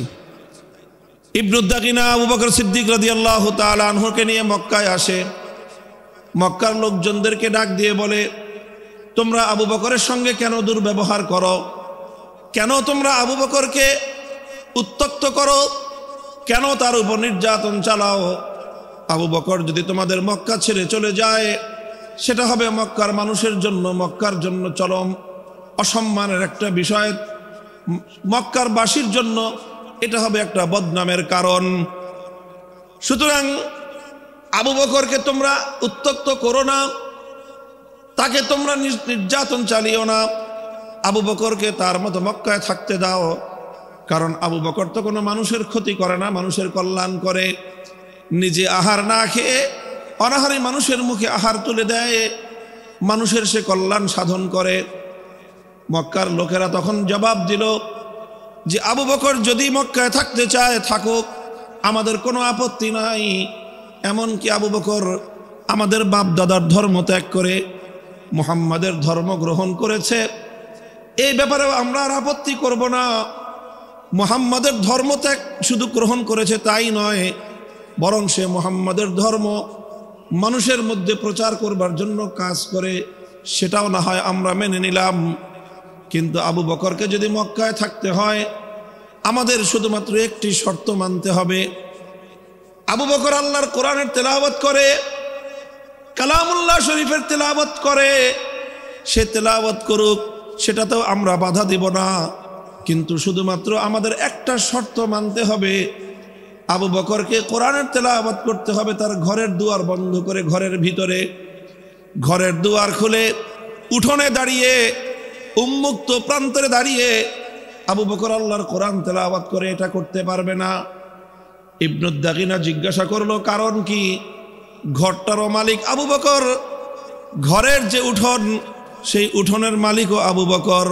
ইবনুদ্দাকিনা আবু বকর সিদ্দিক রাদিয়াল্লাহু তাআলা আনহুকে নিয়ে মক্কায় আসে। মক্কার লোকজনদেরকে ডাক দিয়ে বলে, তোমরা আবু বকরের সঙ্গে কেন দুর্ব্যবহার করো? কেন তোমরা আবু বকরকে উত্ত্যক্ত করো? কেন তার উপর নির্যাতন চালাও? আবু বকর যদি তোমাদের মক্কা ছেড়ে চলে যায়, সেটা হবে মক্কার মানুষের জন্য, মক্কার জন্য চরম অসম্মানের একটা বিষয়। মক্কার বাসীর জন্য এটা হবে একটা বদনামের কারণ। সুতরাং আবু বকরকে তোমরা উত্ত্যক্ত করো না, তাকে তোমরা নির্যাতন চালিও না। আবু বকরকে তার মতো মক্কায় থাকতে দাও, কারণ আবু বকর তো কোনো মানুষের ক্ষতি করে না, মানুষের কল্যাণ করে। নিজে আহার না খেয়ে অনাহারী মানুষের মুখে আহার তুলে দেয়, মানুষের সে কল্যাণ সাধন করে। মক্কার লোকেরা তখন জবাব দিল যে আবু বকর যদি মক্কায় থাকতে চায় থাকুক, আমাদের কোনো আপত্তি নাই। এমনকি আবু বকর আমাদের বাপ দাদার ধর্ম ত্যাগ করে মুহাম্মাদের ধর্ম গ্রহণ করেছে, এই ব্যাপারেও আমরা আর আপত্তি করব না। মুহাম্মাদের ধর্ম ত্যাগ শুধু গ্রহণ করেছে তাই নয়, বরং সে মুহাম্মাদের ধর্ম মানুষের মধ্যে প্রচার করবার জন্য কাজ করে, সেটাও না হয় আমরা মেনে নিলাম। কিন্তু আবু বকরকে যদি মক্কায় থাকতে হয়, আমাদের শুধুমাত্র একটি শর্ত মানতে হবে। আবু বকর আল্লাহর কোরআনের তেলাওয়াত করে, কালামুল্লাহ শরীফের তেলাওয়াত করে, সে তেলাওয়াত করুক, সেটাতেও আমরা বাধা দিব না। কিন্তু শুধুমাত্র আমাদের একটা শর্ত মানতে হবে, আবু বকরকে কোরআনের তেলাওয়াত করতে হবে তার ঘরের দুয়ার বন্ধ করে, ঘরের ভিতরে। ঘরের দুয়ার খুলে উঠোনে দাঁড়িয়ে, উন্মুক্ত প্রান্তরে দাঁড়িয়ে আবু বকর আল্লাহর কোরআন তেলাওয়াত করে, এটা করতে পারবে না। ইবনুদ্দাকিনা জিজ্ঞাসা করলো, কারণ কি? ঘরটারও মালিক আবু বকর, ঘরের যে উঠোন সেই উঠোনের মালিকও আবু বকর।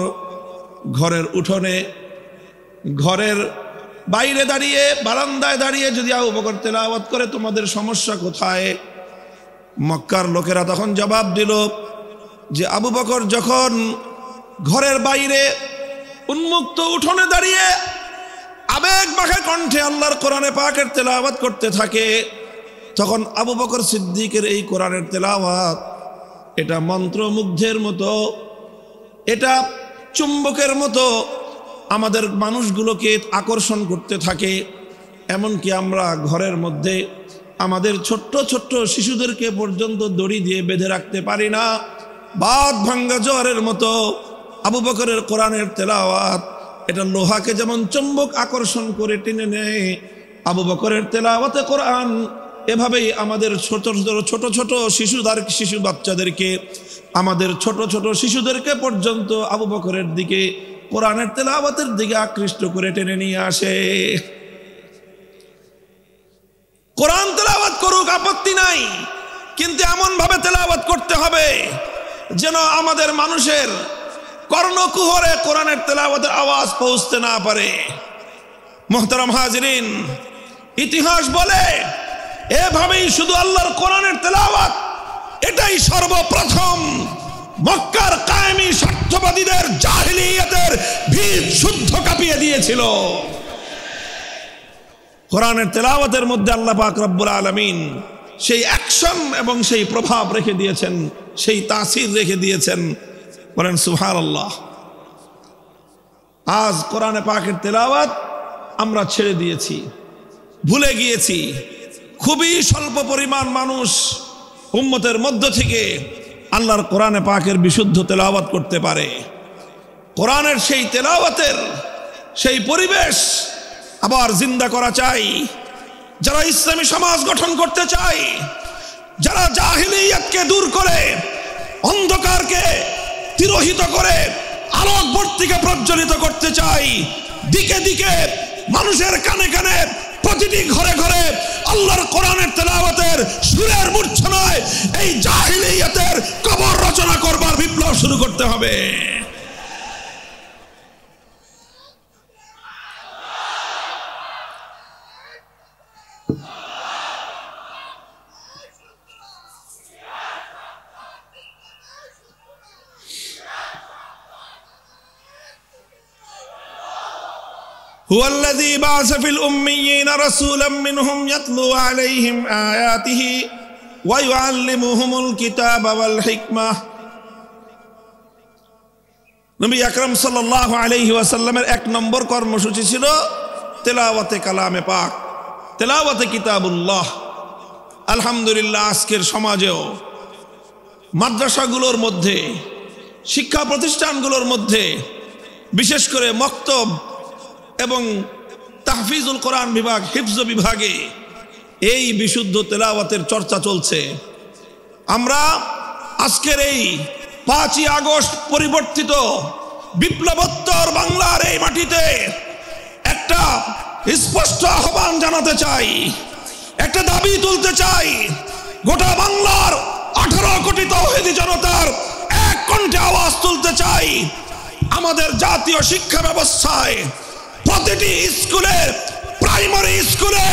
ঘরের উঠোনে, ঘরের বাইরে দাঁড়িয়ে, বারান্দায় দাঁড়িয়ে যদি আবু বকর তেলাওয়াত করে, তোমাদের সমস্যা কোথায়? মক্কার লোকেরা তখন জবাব দিল যে আবু বকর যখন ঘরের বাইরে উন্মুক্ত উঠোনে দাঁড়িয়ে আবেগ মাখা কণ্ঠে আল্লাহর কোরআনে পাকের তেলাওয়াত করতে থাকে, তখন আবু বকর সিদ্দিকের এই কোরআনের তেলাওয়াত এটা মন্ত্রমুগ্ধের মতো, এটা চুম্বকের মতো আমাদের মানুষগুলোকে আকর্ষণ করতে থাকে। এমনকি আমরা ঘরের মধ্যে আমাদের ছোট্ট ছোট্ট শিশুদেরকে পর্যন্ত দড়ি দিয়ে বেঁধে রাখতে পারি না। বাদ ভাঙ্গা জোয়ারের মতো আবু বকরের কোরআনের তেলাওয়াত এটা লোহাকে যেমন চুম্বক আকর্ষণ করে টেনে নেয়, আবু বকরের তেলাওয়াতে কোরআন এভাবেই আমাদের ছোট ছোট শিশু বাচ্চাদেরকে, আমাদের ছোট ছোট শিশুদেরকে পর্যন্ত আবু বকরের দিকে, কোরআনের তেলাওয়াতের দিকে আকৃষ্ট করে টেনে নিয়ে আসে। কোরআন তেলাওয়াত করুক, আপত্তি নাই, কিন্তু এমন ভাবে তেলাওয়াত করতে হবে যেন আমাদের মানুষের কর্ণকুহরে কোরআনের তেলাওয়াতের আওয়াজ পৌঁছতে না পারে। মুহতারাম হাজিরিন, ইতিহাস বলে এভাবেই শুধু আল্লাহর কোরআনের তেলাওয়াত এটাই সর্বপ্রথম মক্কার কায়েমি স্বার্থবাদীদের জাহিলিয়াতের ভিত শুদ্ধ কাঁপিয়ে দিয়েছিল। কোরআনের তেলাওয়াতের মধ্যে আল্লাহ পাক রব্বুল আলামিন সেই অ্যাকশন এবং সেই প্রভাব রেখে দিয়েছেন, সেই তাসির রেখে দিয়েছেন। বলেন সুবহানাল্লাহ। আজ কোরআনে পাকের তেলাওয়াত আমরা ছেড়ে দিয়েছি, ভুলে গিয়েছি। খুবই স্বল্প পরিমাণ মানুষ উম্মতের মধ্য থেকে আল্লাহর কোরআনে পাকের বিশুদ্ধ তেলাওয়াত করতে পারে। কোরআনের সেই তেলাওয়াতের সেই পরিবেশ আবার জিন্দা করা চাই। যারা ইসলামী সমাজ গঠন করতে চায়, যারা জাহিলিয়াতকে দূর করে, অন্ধকারকে তিরোহিত করে আলোকবর্তিকে প্রজ্বলিত করতে চাই, দিকে দিকে মানুষের কানে কানে, প্রতিটি ঘরে ঘরে আল্লাহর কোরআনের তেলাওয়াতের সুরের মূর্ছনায় এই জাহিলিয়াতের কবর রচনা করবার বিপ্লব শুরু করতে হবে। হুয়াল্লাযী বা'আসা ফিল উম্মিয়্যিনা রাসূলাম মিনহুম ইয়াতলু আলাইহিম আয়াতিহি ওয়া ইউআল্লিমুহুমুল কিতাবা ওয়াল হিকমাহ। নবী আকরাম সাল্লাল্লাহু আলাইহি ওয়াসাল্লামের 1 নম্বর কর্মসূচি ছিল তেলাওয়াতে কালামে পাক, তেলাওয়াতে কিতাবুল্লাহ। আলহামদুলিল্লাহ, আজকের সমাজেও মাদ্রাসাগুলোর মধ্যে, শিক্ষা প্রতিষ্ঠানগুলোর মধ্যে, বিশেষ করে মক্তব এবং তাহফিজুল কোরআন বিভাগ, হিফজ বিভাগে এই বিশুদ্ধ তেলাওয়াতের চর্চা চলছে। আমরা আজকের এই 5ই আগস্ট পরিবর্তিত বিপ্লবোত্তর বাংলার এই মাটিতে একটা স্পষ্ট আহ্বান জানাতে চাই, একটা দাবি তুলতে চাই। গোটা বাংলার 18 কোটি তাওহীদি জনতার এক কণ্ঠে আওয়াজ তুলতে চাই। আমাদের জাতীয় শিক্ষা ব্যবস্থায় প্রতিটি স্কুলে, প্রাইমারি স্কুলে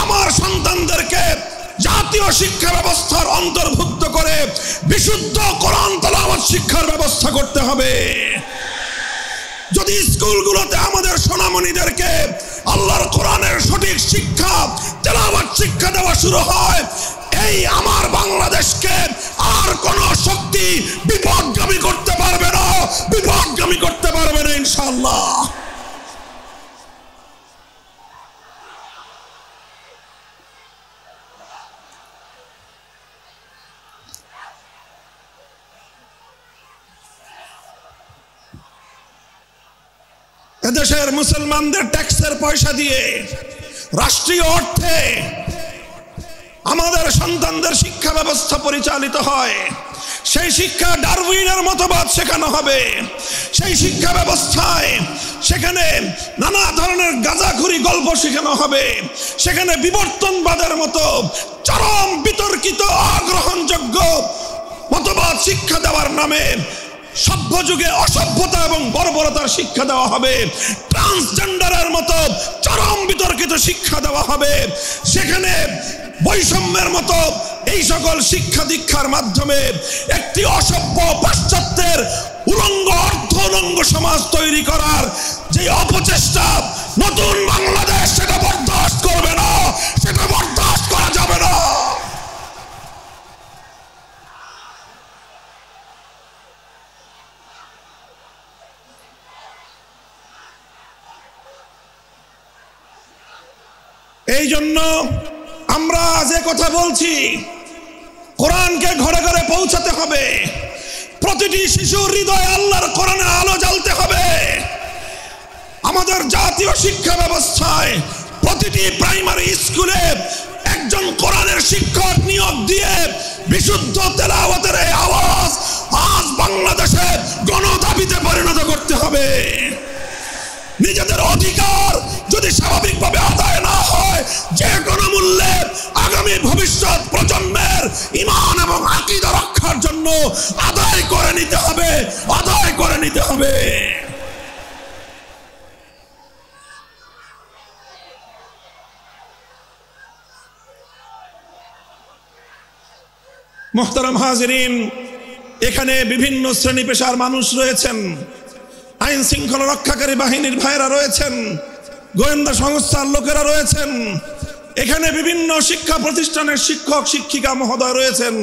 আমার সন্তানদেরকে জাতীয় শিক্ষা ব্যবস্থার অন্তর্ভুক্ত করে বিশুদ্ধ কোরআন তেলাওয়াত শিক্ষার ব্যবস্থা করতে হবে। যদি স্কুলগুলোতে আমাদের সোনামণিদেরকে আল্লাহর কোরআনের সঠিক শিক্ষা, তেলাওয়াত শিক্ষা দেওয়া শুরু হয়, এই আমার বাংলাদেশকে আর কোন শক্তি বিপদগামী করতে পারবে না, বিপদগামী করতে পারবে না ইনশাআল্লাহ। এদেশের মুসলমানদের ট্যাক্সের পয়সা দিয়ে, রাষ্ট্রীয় অর্থে আমাদের সন্তানদের শিক্ষা ব্যবস্থা পরিচালিত হয়। সেই শিক্ষা ডারউইনের মতবাদ শেখানো হবে। সেই শিক্ষা ব্যবস্থায় সেখানে নানা ধরনের গাঁজাখুরি গল্প শেখানো হবে। সেখানে বিবর্তনবাদের মতো চরম বিতর্কিত, অগ্রহণযোগ্য মতবাদ শিক্ষা দেওয়ার নামে সভ্য যুগে অসভ্যতা এবং বর্বরতার শিক্ষা দেওয়া হবে। ট্রান্সজেন্ডারের মতো চরম বিতর্কিত শিক্ষা দেওয়া হবে। সেখানে বৈষম্যের মতো এই সকল শিক্ষা দীক্ষার মাধ্যমে একটি অসভ্য পাশ্চাত্যের উলঙ্গ, অর্ধ উলঙ্গ সমাজ তৈরি করার যে অপচেষ্টা নতুন বাংলাদেশ সেটা বরদাস্ত করবে না, সেটা বরদাস্ত করা যাবে না। এই জন্য আমরা যে কথা বলছি, কোরআনকে ঘরে ঘরে পৌঁছাতে হবে। প্রতিটি শিশুর হৃদয়ে আল্লাহর কোরআনের আলো জ্বালতে হবে। আমাদের জাতীয় শিক্ষা ব্যবস্থায় প্রতিটি প্রাইমারি স্কুলে একজন কোরআনের শিক্ষক নিয়োগ দিয়ে বিশুদ্ধ তেলাওয়াতের এই আওয়াজ আজ বাংলাদেশে গণদাবিতে পরিণত করতে হবে। নিজেদের অধিকার যদি স্বাভাবিকভাবে আদায় না হয়, যে কোনো মূল্যে আগামী ভবিষ্যৎ প্রজন্মের ঈমান এবং আকীদা রক্ষার জন্য আদায় করে নিতে হবে, আদায় করে নিতে হবে। মুহতারাম হাজিরিন, এখানে বিভিন্ন শ্রেণী পেশার মানুষ রয়েছেন। আইন শৃঙ্খলা রক্ষাকারী বাহিনীর ভাইরা রয়েছেন, গোয়েন্দা সংস্থার লোকেরা রয়েছেন, এখানে বিভিন্ন শিক্ষা প্রতিষ্ঠানের শিক্ষক শিক্ষিকা মহোদয় রয়েছেন,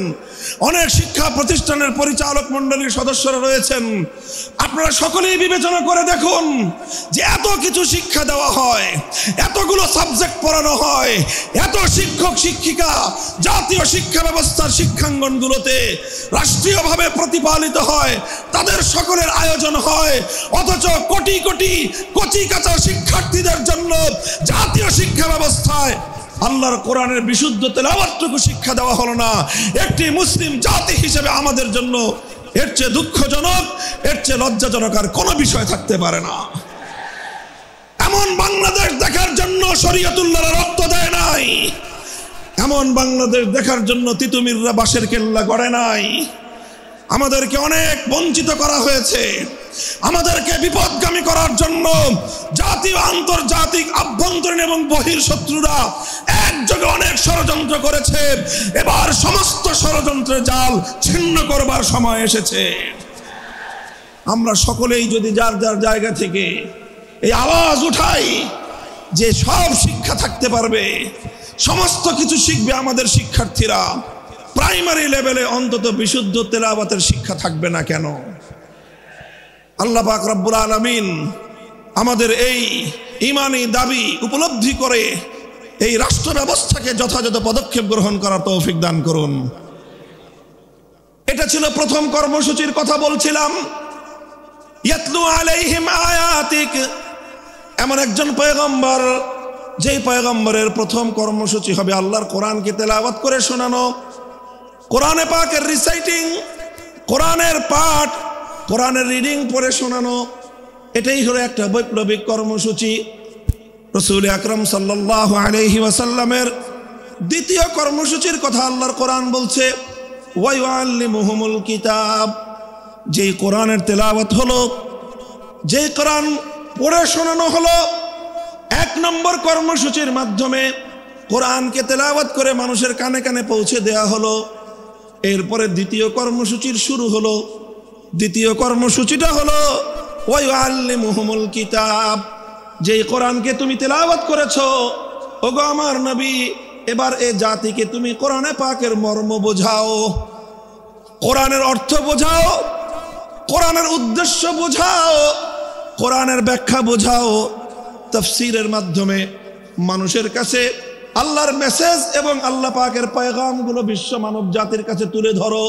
অনেক শিক্ষা প্রতিষ্ঠানের পরিচালক মণ্ডলীর সদস্যরা রয়েছেন। আপনারা সকলেই বিবেচনা করে দেখুন যে এত কিছু শিক্ষা দেওয়া হয়, এতগুলো সাবজেক্ট পড়ানো হয়, এত শিক্ষক শিক্ষিকা জাতীয় শিক্ষা ব্যবস্থার শিক্ষাঙ্গনগুলোতে রাষ্ট্রীয়ভাবে প্রতিপালিত হয়, তাদের সকলের আয়োজন হয়, অথচ কোটি কোটি কচি কাঁচা শিক্ষার্থীদের জন্য জাতীয় শিক্ষা ব্যবস্থায় আল্লাহর কোরআনের বিশুদ্ধ তেলাওয়াতটুকু শিক্ষা দেওয়া হলো না। একটি মুসলিম জাতি হিসেবে আমাদের জন্য এর চেয়ে দুঃখজনক, এর চেয়ে লজ্জাজনক আর কোনো বিষয় থাকতে পারে না। এমন বাংলাদেশ দেখার জন্য শরীয়তুল্লাহরা রক্ত দেয় নাই, এমন বাংলাদেশ দেখার জন্য তিতুমিররা বাঁশের কেল্লা গড়ে নাই। আমাদেরকে অনেক বঞ্চিত করা হয়েছে, আমাদেরকে বিপদগামী করার জন্য জাতীয় আন্তর্জাতিক আভ্যন্তরীণ এবং বহির শত্রুরা একযোগে অনেক ষড়যন্ত্র করেছে। এবার সমস্ত ষড়যন্ত্রের জাল ছিন্ন করবার সময় এসেছে। আমরা সকলেই যদি যার যার জায়গা থেকে এই আওয়াজ উঠাই যে সব শিক্ষা থাকতে পারবে, সমস্ত কিছু শিখবে আমাদের শিক্ষার্থীরা, প্রাইমারি লেভেলে অন্তত বিশুদ্ধ তেলাওয়াতের শিক্ষা থাকবে না কেন? আল্লাহ পাক রব্বুল আলামিন আমাদের এই ঈমানি দাবি উপলব্ধি করে এই রাষ্ট্র ব্যবস্থাকে যথাযথ পদক্ষেপ গ্রহণ করার তৌফিক দান করুন। এটা ছিল প্রথম কর্মসূচির কথা বলছিলাম। ইয়াতলু আলাইহিম আয়াতিক, এমন একজন পয়গম্বর যেই পয়গম্বরের প্রথম কর্মসূচি হবে আল্লাহর কোরআনকে তেলাওয়াত করে শোনানো, কোরআনে পাকের রিসাইটিং, কোরআনের পাঠ, কোরআনের রিডিং পড়ে শোনানো। এটাই হলো একটা বৈপ্লবিক কর্মসূচি। রাসূল আকরাম সাল্লাল্লাহু আলাইহি ওয়াসাল্লামের দ্বিতীয় কর্মসূচির কথা আল্লাহর কোরআন বলছে, ওয়া ইউআল্লিমুহুমুল কিতাব, যেই কোরআনের তেলাওয়াত হলো, যেই কোরআন পড়ে শোনানো হলো, এক নম্বর কর্মসূচির মাধ্যমে কোরআনকে তেলাওয়াত করে মানুষের কানে কানে পৌঁছে দেয়া হলো। এরপরে দ্বিতীয় কর্মসূচির শুরু হলো। দ্বিতীয় কর্মসূচিটা হলো ওয়া ইউআল্লিমুহুমুল কিতাব, যেই কোরআনকে তুমি তেলাওয়াত করেছো, ওগো আমার নবী, এবার এ জাতিকে তুমি কোরআনে পাকের মর্ম বোঝাও, কোরআনের অর্থ বোঝাও, কোরআনের উদ্দেশ্য বোঝাও, কোরআনের ব্যাখ্যা বোঝাও। তাফসীরের মাধ্যমে মানুষের কাছে আল্লাহর মেসেজ এবং আল্লাহ পাকের পয়গামগুলো বিশ্ব মানব জাতির কাছে তুলে ধরো।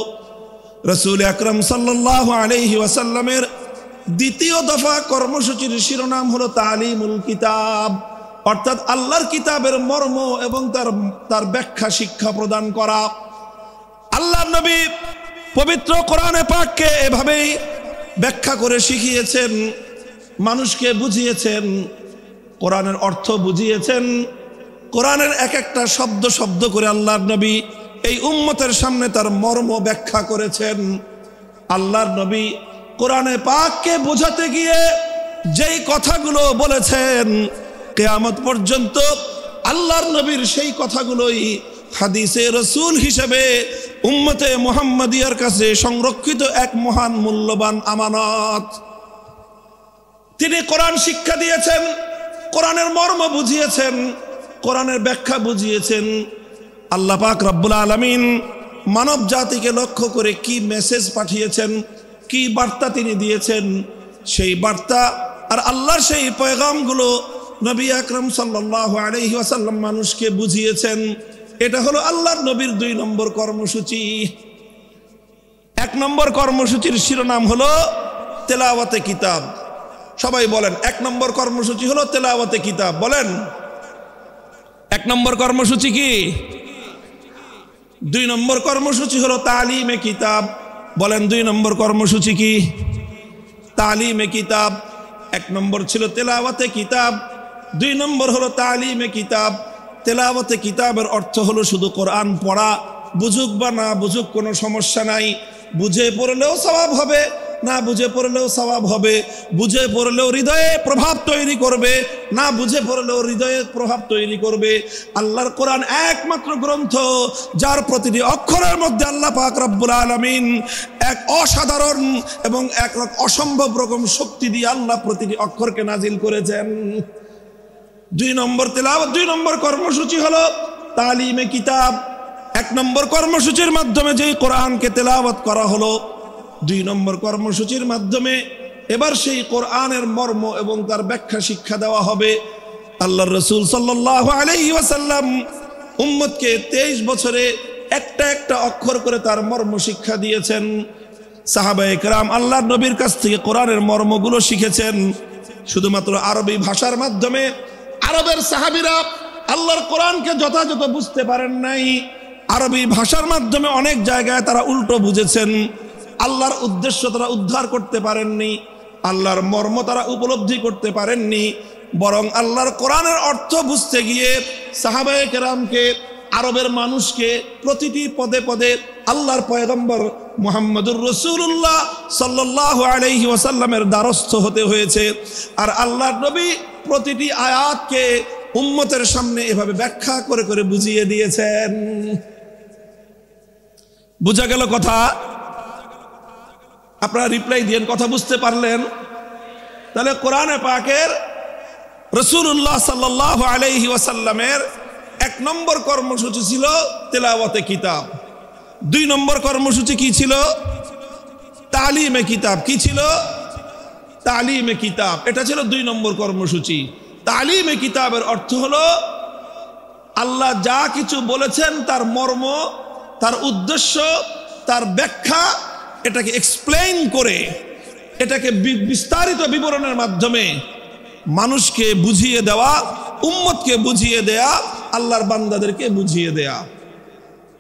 রাসূল আকরাম সাল্লাল্লাহু আলাইহি ওয়াসাল্লামের দ্বিতীয় দফা কর্মসূচির শিরোনাম হলো তালিমুল কিতাব, অর্থাৎ আল্লাহর কিতাবের মর্ম এবং তার ব্যাখ্যা শিক্ষা প্রদান করা। আল্লাহর নবী পবিত্র কোরআনে পাককে এভাবেই ব্যাখ্যা করে শিখিয়েছেন, মানুষকে বুঝিয়েছেন, কোরআনের অর্থ বুঝিয়েছেন। কোরআনের এক একটা শব্দ শব্দ করে আল্লাহর নবী এই উম্মতের সামনে তার মর্ম ব্যাখ্যা করেছেন। আল্লাহর নবী কোরআনে পাককে বোঝাতে গিয়ে যেই কথাগুলো বলেছেন, কিয়ামত পর্যন্ত আল্লাহর নবীর সেই কথাগুলোই হাদিসে রাসূল হিসেবে উম্মতে মুহাম্মাদিয়ার কাছে সংরক্ষিত এক মহান মূল্যবান আমানত। তিনি কোরআন শিক্ষা দিয়েছেন, কোরআনের মর্ম বুঝিয়েছেন, কোরআনের ব্যাখ্যা বুঝিয়েছেন। আল্লাহ পাক রব্বুল আলামিন মানব জাতিকে লক্ষ্য করে কি মেসেজ পাঠিয়েছেন, কি বার্তা তিনি দিয়েছেন, সেই বার্তা আর আল্লাহর সেই পয়গামগুলো নবী আকরাম সাল্লাল্লাহু আলাইহি ওয়াসাল্লাম মানুষকে বুঝিয়েছেন। এটা হলো আল্লাহর নবীর 2 নম্বর কর্মসূচি। 1 নম্বর কর্মসূচির শিরোনাম হলো তেলাওয়াতে কিতাব। সবাই বলেন, 1 নম্বর কর্মসূচি হলো তেলাওয়াতে কিতাব। বলেন 1 নম্বর কর্মসূচি কি? 2 নম্বর কর্মসূচি হলো তালিমে কিতাব। বলেন 2 নম্বর কর্মসূচি কি? তালিমে কিতাব। 1 নম্বর ছিল তেলাওয়াতে কিতাব, 2 নম্বর হলো তালিমে কিতাব। তেলাওয়াতে কিতাবের অর্থ হলো শুধু কোরআন পড়া, বুঝুক বা না বুঝুক কোনো সমস্যা নাই, বুঝে পড়লেও সওয়াব হবে, না বুঝে পড়লেও সওয়াব হবে, বুঝে পড়লেও হৃদয়ে প্রভাব তৈরি করবে, না বুঝে পড়লেও হৃদয়ে প্রভাব তৈরি করবে। আল্লাহর কোরআন একমাত্র গ্রন্থ যার প্রতিটি অক্ষরের মধ্যে আল্লাহ পাক রব্বুল আলামিন এক অসাধারণ এবং এক অসম্ভব রকম শক্তি দিয়ে আল্লাহ প্রতিটি অক্ষরকে নাজিল করেছেন। 2 নম্বর তেলাওয়াত, 2 নম্বর কর্মসূচি হলো তালিমে কিতাব। 1 নম্বর কর্মসূচির মাধ্যমে যেই কোরআনকে তেলাওয়াত করা হলো, 2 নম্বর কর্মসূচির মাধ্যমে এবার সেই কোরআনের মর্ম এবং তার ব্যাখ্যা শিক্ষা দেওয়া হবে। আল্লাহর রাসূল সাল্লাল্লাহু আলাইহি ওয়াসাল্লাম উম্মতকে 23 বছরে একটা একটা অক্ষর করে তার মর্ম শিক্ষা দিয়েছেন। সাহাবায়ে কেরাম আল্লাহর নবীর কাছ থেকে কোরআনের মর্মগুলো শিখেছেন শুধুমাত্র আরবি ভাষার মাধ্যমে। আরবের সাহাবীরা আল্লাহর কোরআনকে যথাযথ বুঝতে পারেন নাই, আরবি ভাষার মাধ্যমে অনেক জায়গায় তারা উল্টো বুঝেছেন। আল্লাহর উদ্দেশ্য তারা উদ্ধার করতে পারেননি, আল্লাহর মর্ম তারা উপলব্ধি করতে পারেননি, বরং আল্লাহর কোরআনের অর্থ বুঝতে গিয়ে সাহাবায়ে কেরামকে, আরবের মানুষকে প্রতিটি পদে পদে আল্লাহর পয়গম্বর মুহাম্মদুর রাসূলুল্লাহ সাল্লাল্লাহু আলাইহি ওয়াসাল্লামের দ্বারস্থ হতে হয়েছে। আর আল্লাহর নবী প্রতিটি আয়াতকে উম্মতের সামনে এভাবে ব্যাখ্যা করে করে বুঝিয়ে দিয়েছেন। বুঝা গেল কথা? আপনারা রিপ্লাই দিয়েন, কথা বুঝতে পারলেন? তাহলে কোরআনে পাকের রাসূলুল্লাহ সাল্লাল্লাহু আলাইহি ওয়াসাল্লামের 1 নম্বর কর্মসূচি ছিল তেলাওয়াতে কিতাব, 2 নম্বর কর্মসূচি কি ছিল? তালিমে কিতাব। কি ছিল? তালিমে কিতাব। এটা ছিল 2 নম্বর কর্মসূচি। তালিমে কিতাবের অর্থ হলো আল্লাহ যা কিছু বলেছেন তার মর্ম, তার উদ্দেশ্য, তার ব্যাখ্যা, এটাকে এক্সপ্লেইন করে, এটাকে বিস্তারিত বিবরণের মাধ্যমে মানুষকে বুঝিয়ে দেওয়া, উম্মতকে বুঝিয়ে দেয়া, আল্লাহর বান্দাদেরকে বুঝিয়ে দেয়া।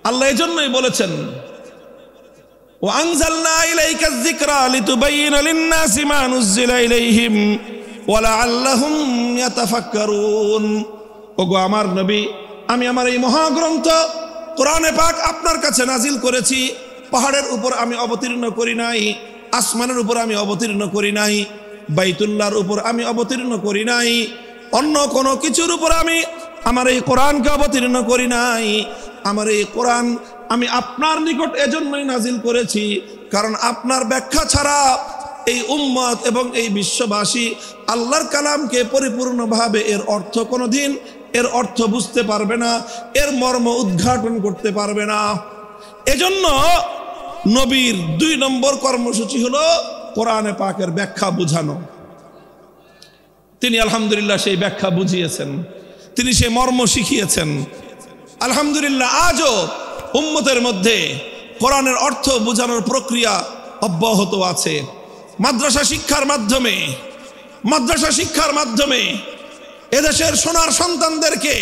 আল্লাহ এজন্যই বলেছেন ওয়া আনজালনা ইলাইকাজ যিকরা লিতুবাইয়িনা লিন-নাসি মা নুযিলা ইলাইহিম ওয়া লাআল্লাহুম ইয়াতাফাক্কারুন। ওগো আমার নবী, আমি আমার এই মহাগ্রন্থ কোরআনে পাক আপনার কাছে নাজিল করেছি। পাহাড়ের উপর আমি অবতীর্ণ করি নাই, আসমানের উপর আমি অবতীর্ণ করি নাই, বাইতুল্লাহর উপর আমি অবতীর্ণ করি নাই, অন্য কোনো কিছুর উপর আমি আমার এই কোরআনকে অবতীর্ণ করি নাই। আমার এই কোরআন আমি আপনার নিকট এজন্যই নাজিল করেছি, কারণ আপনার ব্যাখ্যা ছাড়া এই উম্মত এবং এই বিশ্ববাসী আল্লাহর কালামকে পরিপূর্ণভাবে এর অর্থ কোনোদিন এর অর্থ বুঝতে পারবে না, এর মর্ম উদ্ঘাটন করতে পারবে না। এজন্য নবীর 2 নম্বর কর্মসূচি হলো কোরআনে পাকের ব্যাখ্যা বুঝানো। তিনি আলহামদুলিল্লাহ সেই ব্যাখ্যা বুঝিয়েছেন, তিনি সেই মর্ম শিখিয়েছেন। আলহামদুলিল্লাহ আজও উম্মতের মধ্যে কোরআনের অর্থ বোঝানোর প্রক্রিয়া অব্যাহত আছে। মাদ্রাসা শিক্ষার মাধ্যমে এদেশের সোনার সন্তানদেরকে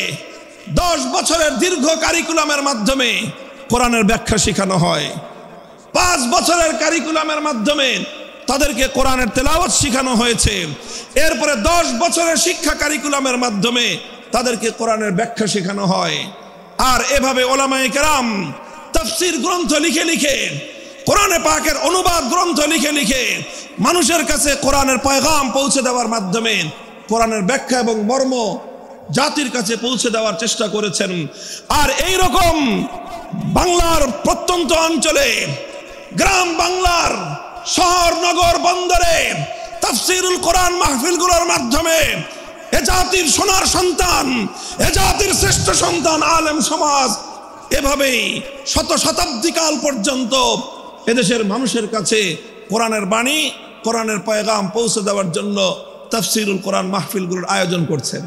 10 বছরের দীর্ঘ কারিকুলামের মাধ্যমে কোরআনের ব্যাখ্যা শেখানো হয়। 5 বছরের কারিকুলামের মাধ্যমে তাদেরকে কোরআনের তেলাওয়াত শেখানো হয়েছে। এরপরে 10 বছরের শিক্ষা কারিকুলামের মাধ্যমে তাদেরকে কোরআনের ব্যাখ্যা শেখানো হয়। আর এভাবে উলামায়ে কেরাম তাফসীর গ্রন্থ লিখে লিখে, কোরআনে পাকের অনুবাদ গ্রন্থ লিখে লিখে মানুষের কাছে কোরআনের পয়গাম পৌঁছে দেওয়ার মাধ্যমে কোরআনের ব্যাখ্যা এবং মর্ম জাতির কাছে পৌঁছে দেওয়ার চেষ্টা করেছেন। আর এই রকম বাংলার প্রত্যন্ত অঞ্চলে, গ্রাম বাংলার শহর নগর বন্দরে তাফসীরুল কোরআন মাহফিলগুলোর মাধ্যমে এ জাতির সোনার সন্তান, এ জাতির শ্রেষ্ঠ সন্তান আলেম সমাজ এভাবেই শতাব্দী কাল পর্যন্ত এদেশের মানুষের কাছে কোরআনের বাণী, কোরআনের পয়গাম পৌঁছে দেওয়ার জন্য তাফসীরুল কোরআন মাহফিলগুলোর আয়োজন করছেন।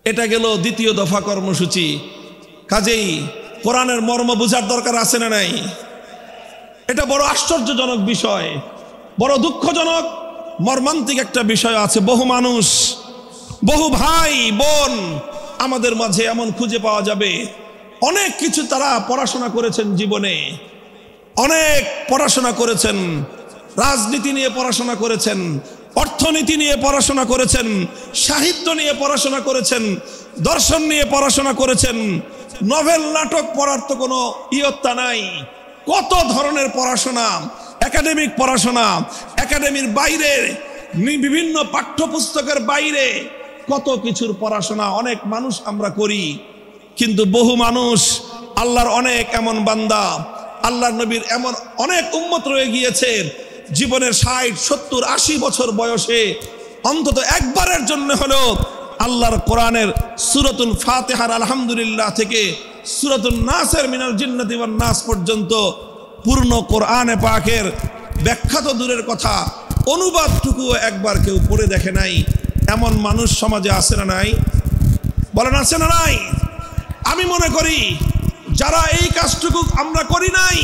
এটা গেল 2য় দফা কর্মসূচি। কাজেই কোরআনের মর্ম বোঝার দরকার আছে না নাই? এটা বড় আশ্চর্যজনক বিষয়, বড় দুঃখজনক মর্মান্তিক একটা বিষয় আছে। বহু মানুষ, বহু ভাই বোন আমাদের মাঝে এমন খুঁজে পাওয়া যাবে, অনেক কিছু তারা পড়াশোনা করেছেন জীবনে, অনেক পড়াশোনা করেছেন, রাজনীতি নিয়ে পড়াশোনা করেছেন, অর্থনীতি নিয়ে পড়াশোনা করেছেন, সাহিত্য নিয়ে পড়াশোনা করেছেন, দর্শন নিয়ে পড়াশোনা করেছেন, নভেল নাটক পড়ার তো কোনো ইয়ত্তা নাই। কত ধরনের পড়াশোনা, একাডেমিক পড়াশোনা, একাডেমির বাইরে বিভিন্ন পাঠ্যপুস্তকের বাইরে কত কিছুর পড়াশোনা অনেক মানুষ আমরা করি। কিন্তু বহু মানুষ, আল্লাহর অনেক এমন বান্দা, আল্লাহর নবীর এমন অনেক উম্মত রয়ে গিয়েছে, জীবনের 60, 70, 80 বছর বয়সে অন্তত একবারের জন্য হলেও আল্লাহর কোরআনের সূরাতুল ফাতিহার আলহামদুলিল্লাহ থেকে সূরাতুন নাসের মিনাল জিন্নাতি ওয়ান নাস পর্যন্ত পূর্ণ কোরআনে পাকের ব্যাখ্যা তো দূরের কথা, অনুবাদটুকুও একবার কেউ পড়ে দেখে নাই। এমন মানুষ সমাজে আছে না নাই? বলেন আছে না নাই? আমি মনে করি যারা এই কাজটুকু আমরা করি নাই,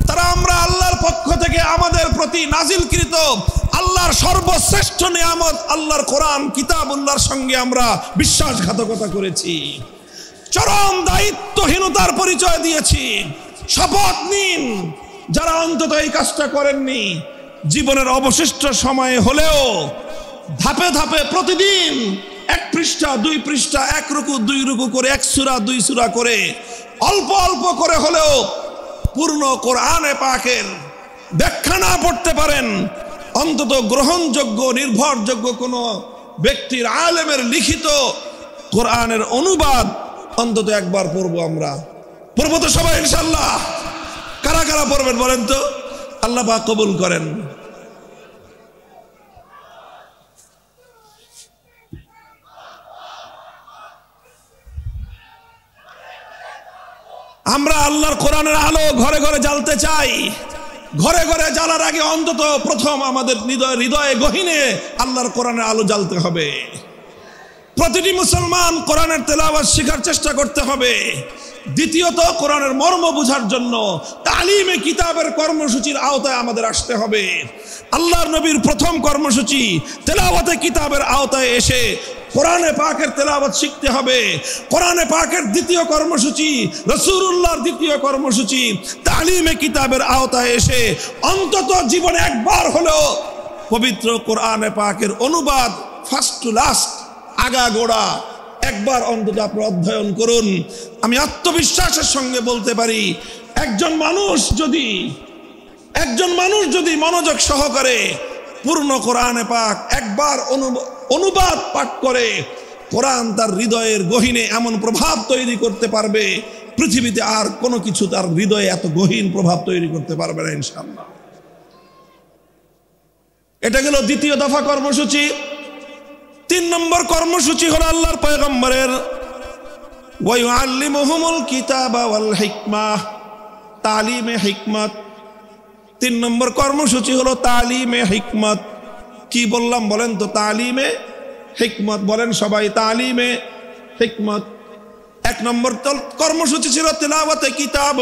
তারা আমরা আল্লাহর পক্ষ থেকে আমাদের প্রতি নাজিলকৃত আল্লাহর সর্বশ্রেষ্ঠ নিয়ামত আল্লাহর কোরআন কিতাবুল্লাহর সঙ্গে আমরা বিশ্বাসঘাতকতা করেছি, চরম দায়িত্বহীনতার পরিচয় দিয়েছি। শপথ নিন, যারা অন্তত এই কাজটা করেননি, জীবনের অবশিষ্ট সময়ে হলেও ধাপে ধাপে প্রতিদিন 1 পৃষ্ঠা 2 পৃষ্ঠা 1 রুকু 2 রুকু করে 1 সূরা 2 সূরা করে অল্প অল্প করে হলেও পূর্ণ কোরআনে পাকের ব্যাখ্যা না পড়তে পারেন, অন্তত গ্রহণযোগ্য নির্ভরযোগ্য কোনো ব্যক্তির আলেমের লিখিত কোরআনের অনুবাদ অন্তত একবার পড়বো। আমরা পড়বো তো সবাই ইনশাআল্লাহ? কারা কারা পড়বেন বলেন তো? আল্লাহ পাক কবুল করেন। আমরা আল্লাহর কোরআনের আলো ঘরে ঘরে জ্বালতে চাই। ঘরে ঘরে জ্বালার আগে অন্তত প্রথম আমাদের হৃদয়ে গহীনে আল্লাহর কোরআনের আলো জ্বালতে হবে। প্রতিটি মুসলমান কোরআনের তেলাওয়াত শেখার চেষ্টা করতে হবে। দ্বিতীয়ত, কোরআনের মর্ম বোঝার জন্য তালিমে কিতাবের কর্মসূচির আওতায় আমাদের আসতে হবে। আল্লাহর নবীর প্রথম কর্মসূচি তেলাওয়াতে কিতাবের আওতায় এসে কোরআনে পাকের তেলাওয়াত শিখতে হবে। কোরআনে পাকের দ্বিতীয় কর্মসূচি, রাসূলুল্লাহর দ্বিতীয় কর্মসূচি তালিমে কিতাবের আওতায় এসে অন্তত জীবনে একবার হলেও পবিত্র কোরআনে পাকের অনুবাদ ফার্স্ট টু লাস্ট, আগাগোড়া একবার অন্তত আপনি অধ্যয়ন করুন। আমি আত্মবিশ্বাসের সঙ্গে বলতে পারি, একজন মানুষ যদি মনোযোগ সহকারে পূর্ণ কোরআনে পাক একবার অনুবাদ পাঠ করে, কোরআন তার হৃদয়ের গহীনে এমন প্রভাব তৈরি করতে পারবে, পৃথিবীতে আর কোনো কিছু তার হৃদয়ে এত গহীন প্রভাব তৈরি করতে পারবে না ইনশাআল্লাহ। এটা গেল দ্বিতীয় দফা কর্মসূচি। 3 নম্বর কর্মসূচি হলো আল্লাহর পয়গম্বরের ওয়া ইউআল্লিমুহুমুল কিতাবা ওয়াল হিকমাহ, তালিমে হিকমত। 3 নম্বর কর্মসূচি হলো তালিমে হিকমত। কি বললাম বলেন তো? তালিমে হিকমত বলেন সবাই, তালিমে হিকমত। 1 নম্বর কর্মসূচি ছিল তেলাওয়াতে কিতাব,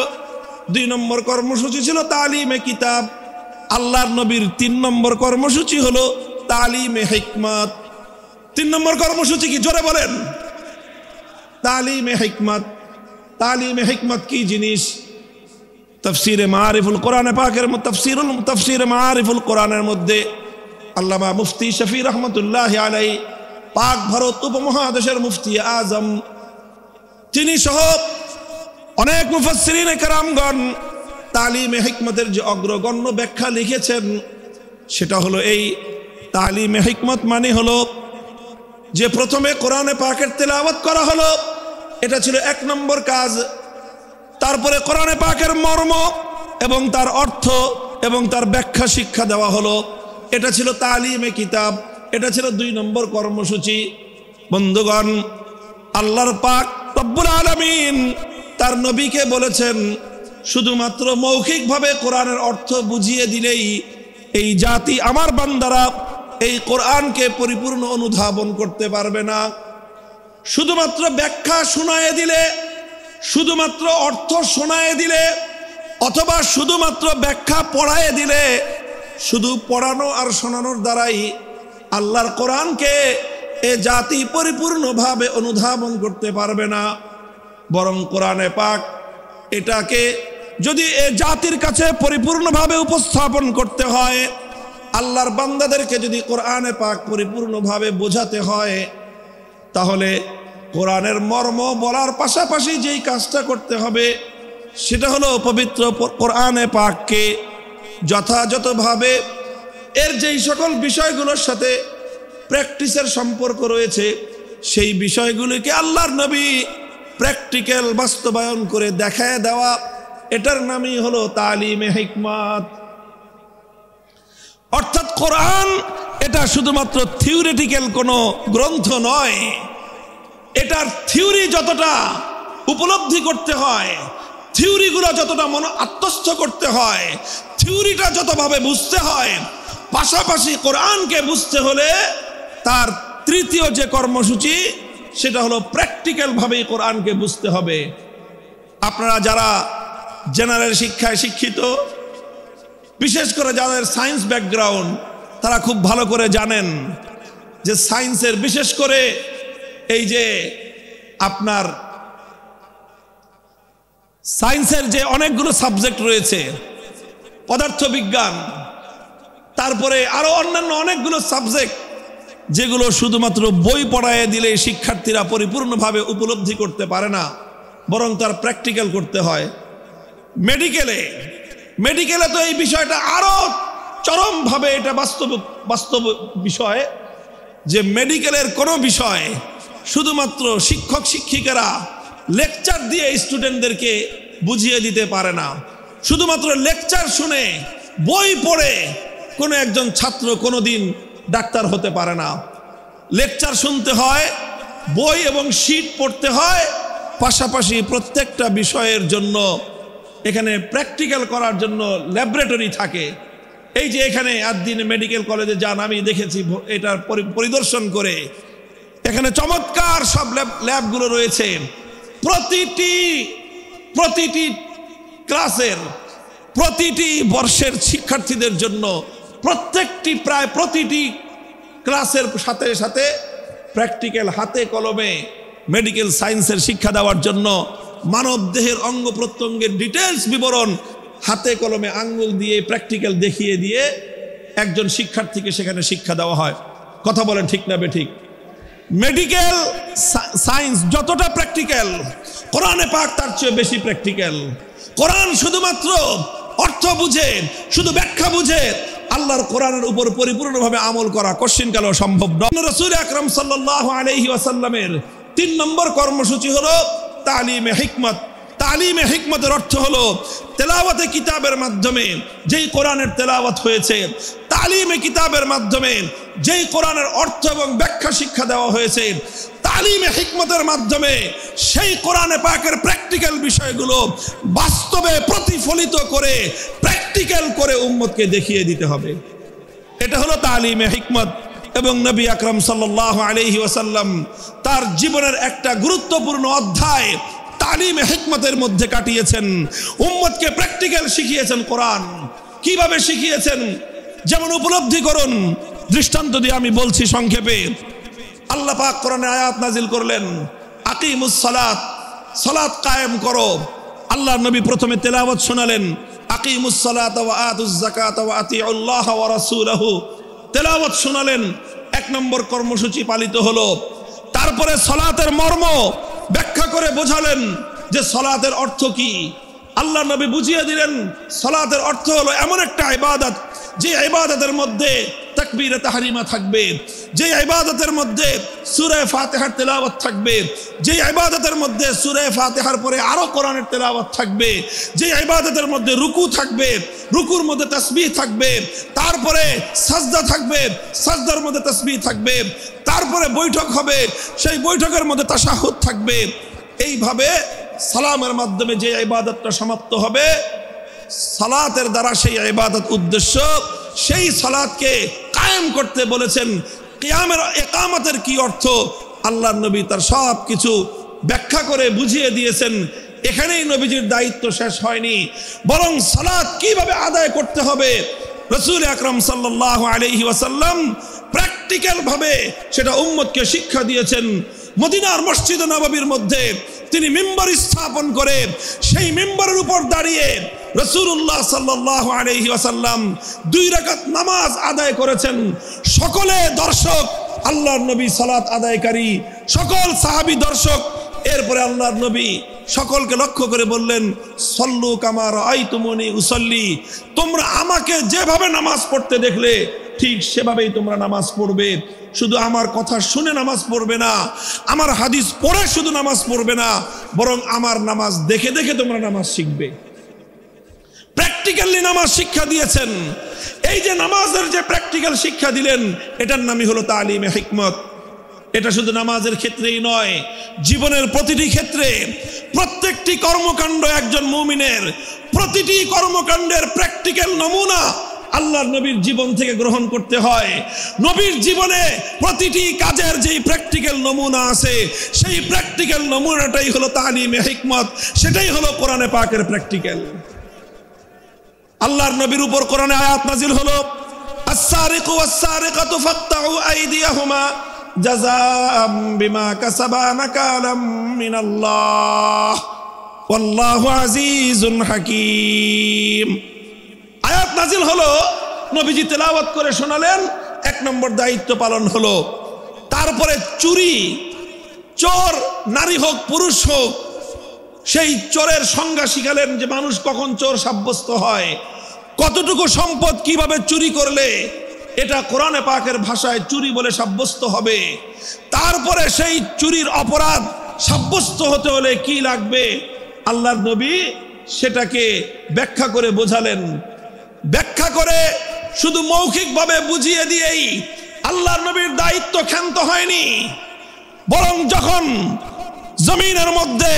2 নম্বর কর্মসূচি ছিল তালিমে কিতাব। আল্লাহর নবীর 3 নম্বর কর্মসূচি হলো তালিমে হিকমত। 3 নম্বর কর্মসূচি কি? জোরে বলেন। তালিমে হিকমত। তালিমে হিকমত কি জিনিস? তাফসীরে মারিফুল কোরআনে পাকের তাফসীরে মারিফুল কোরআনের মধ্যে আল্লামা মুফতি শফি রহমতুল্লাহ আলাইহি, পাক ভারত উপমহাদেশের মুফতি আজম, তিনি সহ অনেক মুফাসসিরিনে কেরামগণ তালিমে হিকমতের যে অগ্রগণ্য ব্যাখ্যা লিখেছেন, সেটা হলো এই তালিমে হিকমত মানে হলো যে প্রথমে কোরআনে পাকের তেলাওয়াত করা হলো, এটা ছিল 1 নম্বর কাজ। তারপরে কোরআনে পাকের মর্ম এবং তার অর্থ এবং তার ব্যাখ্যা শিক্ষা দেওয়া হলো, এটা ছিল তালিমে কিতাব। এটা ছিল 2 নম্বর কর্মসূচি। বন্ধুগণ, আল্লাহর পাক রব্বুল আলামিন তার নবীকে বলেছেন, শুধুমাত্র মৌখিকভাবে কোরআনের অর্থ বুঝিয়ে দিলেই এই জাতি আমার বান্দারা এই কোরআনকে পরিপূর্ণ অনুধাবন করতে পারবে না। শুধুমাত্র ব্যাখ্যা শোনায়ে দিলে, শুধুমাত্র অর্থ শোনায়ে দিলে, অথবা শুধুমাত্র ব্যাখ্যা পড়ায়ে দিলে, শুধু পড়ানো আর শোনানোর দ্বারাই আল্লাহর কোরআনকে এ জাতি পরিপূর্ণভাবে অনুধাবন করতে পারবে না। বরং কোরআনে পাক এটাকে যদি এ জাতির কাছে পরিপূর্ণভাবে উপস্থাপন করতে হয়, আল্লাহর বান্দাদেরকে যদি কোরআনে পাক পরিপূর্ণভাবে বোঝাতে হয়, তাহলে কোরআনের মর্ম বলার পাশাপাশি যেই কাজটা করতে হবে সেটা হলো পবিত্র কোরআনে পাককে যথাযথভাবে এর যেই সকল বিষয়গুলোর সাথে প্র্যাকটিসের সম্পর্ক রয়েছে, সেই বিষয়গুলিকে আল্লাহর নবী প্র্যাকটিক্যাল বাস্তবায়ন করে দেখায় দেওয়া, এটার নামই হলো তালিমে হিকমত। অর্থাৎ কোরআন এটা শুধুমাত্র থিওরিটিক্যাল কোনো গ্রন্থ নয়। এটার থিওরি যতটা উপলব্ধি করতে হয়, থিওরিগুলো যতটা আত্মস্থ করতে হয়, থিওরিটা যতভাবে বুঝতে হয়, পাশাপাশি কোরআনকে বুঝতে হলে তার তৃতীয় যে কর্মসূচি সেটা হলো প্র্যাকটিক্যালভাবেই কোরআনকে বুঝতে হবে। আপনারা যারা জেনারেল শিক্ষায় শিক্ষিত, বিশেষ করে যাদের সায়েন্স ব্যাকগ্রাউন্ড, তারা খুব ভালো করে জানেন যে সায়েন্সের বিশেষ করে এই যে আপনার সায়েন্সের যে অনেকগুলো সাবজেক্ট রয়েছে, পদার্থবিজ্ঞান, তারপরে আরো অন্যান্য অনেকগুলো সাবজেক্ট, যেগুলো শুধুমাত্র বই পড়ায় দিলে শিক্ষার্থীরা পরিপূর্ণভাবে উপলব্ধি করতে পারে না, বরং তার প্র্যাকটিক্যাল করতে হয়। মেডিকেলে তো এই বিষয়টা আরো চরমভাবে এটা বাস্তব বিষয় যে মেডিকেলের কোনো বিষয় শুধুমাত্র শিক্ষক শিক্ষিকারা লেকচার দিয়ে স্টুডেন্টদেরকে বুঝিয়ে দিতে পারে না। শুধুমাত্র লেকচার শুনে, বই পড়ে কোনো একজন ছাত্র কোনোদিন ডাক্তার হতে পারে না। লেকচার শুনতে হয়, বই এবং শীট পড়তে হয়, পাশাপাশি প্রত্যেকটা বিষয়ের জন্য এখানে প্র্যাকটিক্যাল করার জন্য ল্যাবরেটরি থাকে। এই যে এখানে আদ্দিন মেডিকেল কলেজে যান, আমি দেখেছি এটার পরিদর্শন করে, এখানে চমৎকার সব ল্যাবগুলো রয়েছে। প্রতিটি ক্লাসের প্রতিটি বর্ষের শিক্ষার্থীদের জন্য প্রায় প্রতিটি ক্লাসের সাথে সাথে প্র্যাকটিক্যাল হাতে কলমে মেডিকেল সায়েন্সের শিক্ষা দেওয়ার জন্য মানব দেহের অঙ্গ প্রত্যঙ্গের ডিটেলস বিবরণ হাতে কলমে আঙ্গুল দিয়ে প্র্যাকটিক্যাল দেখিয়ে দিয়ে একজন শিক্ষার্থীকে সেখানে শিক্ষা দেওয়া হয়। কথা বলেন ঠিক না বেঠিক? মেডিকেল সায়েন্স যতটা প্র্যাকটিক্যাল, কোরআনে পাক তার চেয়ে বেশি প্র্যাকটিক্যাল। কোরআন শুধুমাত্র অর্থ বুঝে, শুধু ব্যাখ্যা বুঝে আল্লাহর কোরআনের উপর পরিপূর্ণভাবে আমল করা কশিনকালেও সম্ভব নয়। রাসূল আকরাম সাল্লাল্লাহু আলাইহি ওয়াসাল্লামের 3 নম্বর কর্মসূচি হলো তালিমে হিকমত। তালিমে হিকমতের অর্থ হলো তেলাওয়াতে কিতাবের মাধ্যমে যেই কোরআনের তেলাওয়াত হয়েছে, তালিমে কিতাবের মাধ্যমে যেই কোরআনের অর্থ এবং ব্যাখ্যা শিক্ষা দেওয়া হয়েছে, তালিমে হিকমতের মাধ্যমে সেই কোরআনে পাকের প্র্যাকটিক্যাল বিষয়গুলো বাস্তবে প্রতিফলিত করে প্র্যাকটিক্যাল করে উম্মতকে দেখিয়ে দিতে হবে। এটা হলো তালিমে হিকমত। এবং নবী আকরাম সাল্লাল্লাহু আলাইহি ওয়াসাল্লাম তার জীবনের একটা গুরুত্বপূর্ণ অধ্যায় তালিমে হিকমতের মধ্যে কাটিয়েছেন। উম্মতকে প্র্যাকটিক্যাল শিখিয়েছেন। কোরআন কিভাবে শিখিয়েছেন যেমন উপলব্ধি করুন। দৃষ্টান্ত দিয়ে আমি বলছি সংক্ষেপে। আল্লাহ পাক কোরআনে আয়াত নাজিল করলেন, আকিমুস সালাত, সালাত কায়েম করো। আল্লাহ নবী প্রথমে তেলাওয়াত শোনালেন, আকিমুস সালাত ওয়া আতুজ যাকাত ওয়া আতিউল্লাহ ওয়া রাসূলহু। তেলাওয়াত শোনালেন, 1 নম্বর কর্মসূচি পালিত হলো। তারপরে সালাতের মর্ম ব্যাখ্যা করে বোঝালেন যে সালাতের অর্থ কি। আল্লাহ নবী বুঝিয়ে দিলেন সালাতের অর্থ হলো এমন একটা ইবাদত যে ইবাদতের মধ্যে তাকবীরে তাহরিমা থাকবে, যে ইবাদতের মধ্যে সূরা ফাতিহার তেলাওয়াত থাকবে, যে ইবাদতের মধ্যে সূরা ফাতিহার পরে আরো কোরআনের তেলাওয়াত থাকবে, যে ইবাদতের মধ্যে রুকু থাকবে, রুকুর মধ্যে তাসবিহ থাকবে, তারপরে সাজদা থাকবে, সাজদার মধ্যে তাসবিহ থাকবে, তারপরে বৈঠক হবে, সেই বৈঠকের মধ্যে তাশাহুদ থাকবে। এইভাবে সালামের মাধ্যমে যে ইবাদতটা সমাপ্ত হবে, সালাতের দ্বারা সেই ইবাদত উদ্দেশ্য, সেই সালাতকে কায়েম করতে বলেছেন। কিয়ামের ইকামতের কি অর্থ আল্লাহর নবী তার সব কিছু ব্যাখ্যা করে বুঝিয়ে দিয়েছেন। এখানেই নবীজির দায়িত্ব শেষ হয়নি, বরং সালাত কিভাবে আদায় করতে হবে রাসূল আকরাম সাল্লাল্লাহু আলাইহি ওয়াসাল্লাম প্র্যাকটিক্যাল ভাবে সেটা উম্মতকে শিক্ষা দিয়েছেন। মদিনার মসজিদ নববীর মধ্যে তিনি মিম্বার স্থাপন করে সেই মিম্বারের উপর দাঁড়িয়ে রাসূলুল্লাহ সাল্লাল্লাহু আলাইহি ওয়াসাল্লাম 2 রাকাত নামাজ আদায় করেছেন। সকলে দর্শক, আল্লাহর নবী সালাত আদায়কারী, সকল সাহাবী দর্শক। এরপরে আল্লাহর নবী সকলকে লক্ষ্য করে বললেন, সল্লু কামা রাআইতুমুনি উসাল্লি, তোমরা আমাকে যেভাবে নামাজ পড়তে দেখলে ঠিক সেভাবেই তোমরা নামাজ পড়বে। শুধু আমার কথা শুনে নামাজ পড়বে না, আমার হাদিস পড়ে শুধু নামাজ পড়বে না, বরং আমার নামাজ দেখে দেখে তোমরা নামাজ শিখবে। প্র্যাকটিক্যালি নামাজ শিক্ষা দিয়েছেন। এই যে নামাজের যে প্র্যাকটিক্যাল শিক্ষা দিলেন, এটার নামই হলো তালিমে হিকমত। এটা শুধু নামাজের ক্ষেত্রেই নয়, জীবনের প্রতিটি ক্ষেত্রে প্রত্যেকটি কর্মকাণ্ড একজন মুমিনের প্রতিটি কর্মকাণ্ডের প্র্যাকটিক্যাল নমুনা আল্লাহর নবীর জীবন থেকে গ্রহণ করতে হয়। নবীর জীবনে প্রতিটি কাজের যেই প্র্যাকটিক্যাল নমুনা আছে, সেই প্র্যাকটিক্যাল নমুনাটাই হলো তালিমে হিকমত, সেটাই হলো কোরআনে পাকের প্র্যাকটিক্যাল। আল্লাহর নবীর উপর কোরআনে আয়াত নাজিল হলো, আস-সারিকু ওয়াস-সারিকাতু ফাকতাউ আইদিয়াহুমা জাযাআম বিমা কাসাবা নাকালাম মিনাল্লাহ ওয়াল্লাহু আজিজুন হাকীম। আয়াত নাজিল হলো, নবীজি তেলাওয়াত করে শোনালেন, 1 নম্বর দায়িত্ব পালন হলো। তারপরে চুরি, চোর নারী হোক পুরুষ হোক, সেই চোরের সংজ্ঞা শিখালেন যে মানুষ কখন চোর সাব্যস্ত হয়, কতটুকু সম্পদ কিভাবে চুরি করলে এটা কোরআনে পাকের ভাষায় চুরি বলে সাব্যস্ত হবে। তারপরে সেই চুরির অপরাধ সাব্যস্ত হতে হলে কি লাগবে, আল্লাহর নবী সেটাকে ব্যাখ্যা করে বোঝালেন। ব্যাখ্যা করে শুধু মৌখিকভাবে বুঝিয়ে দিয়েই আল্লাহর নবীর দায়িত্ব ক্ষান্ত হয়নি, বরং যখন জমিনের মধ্যে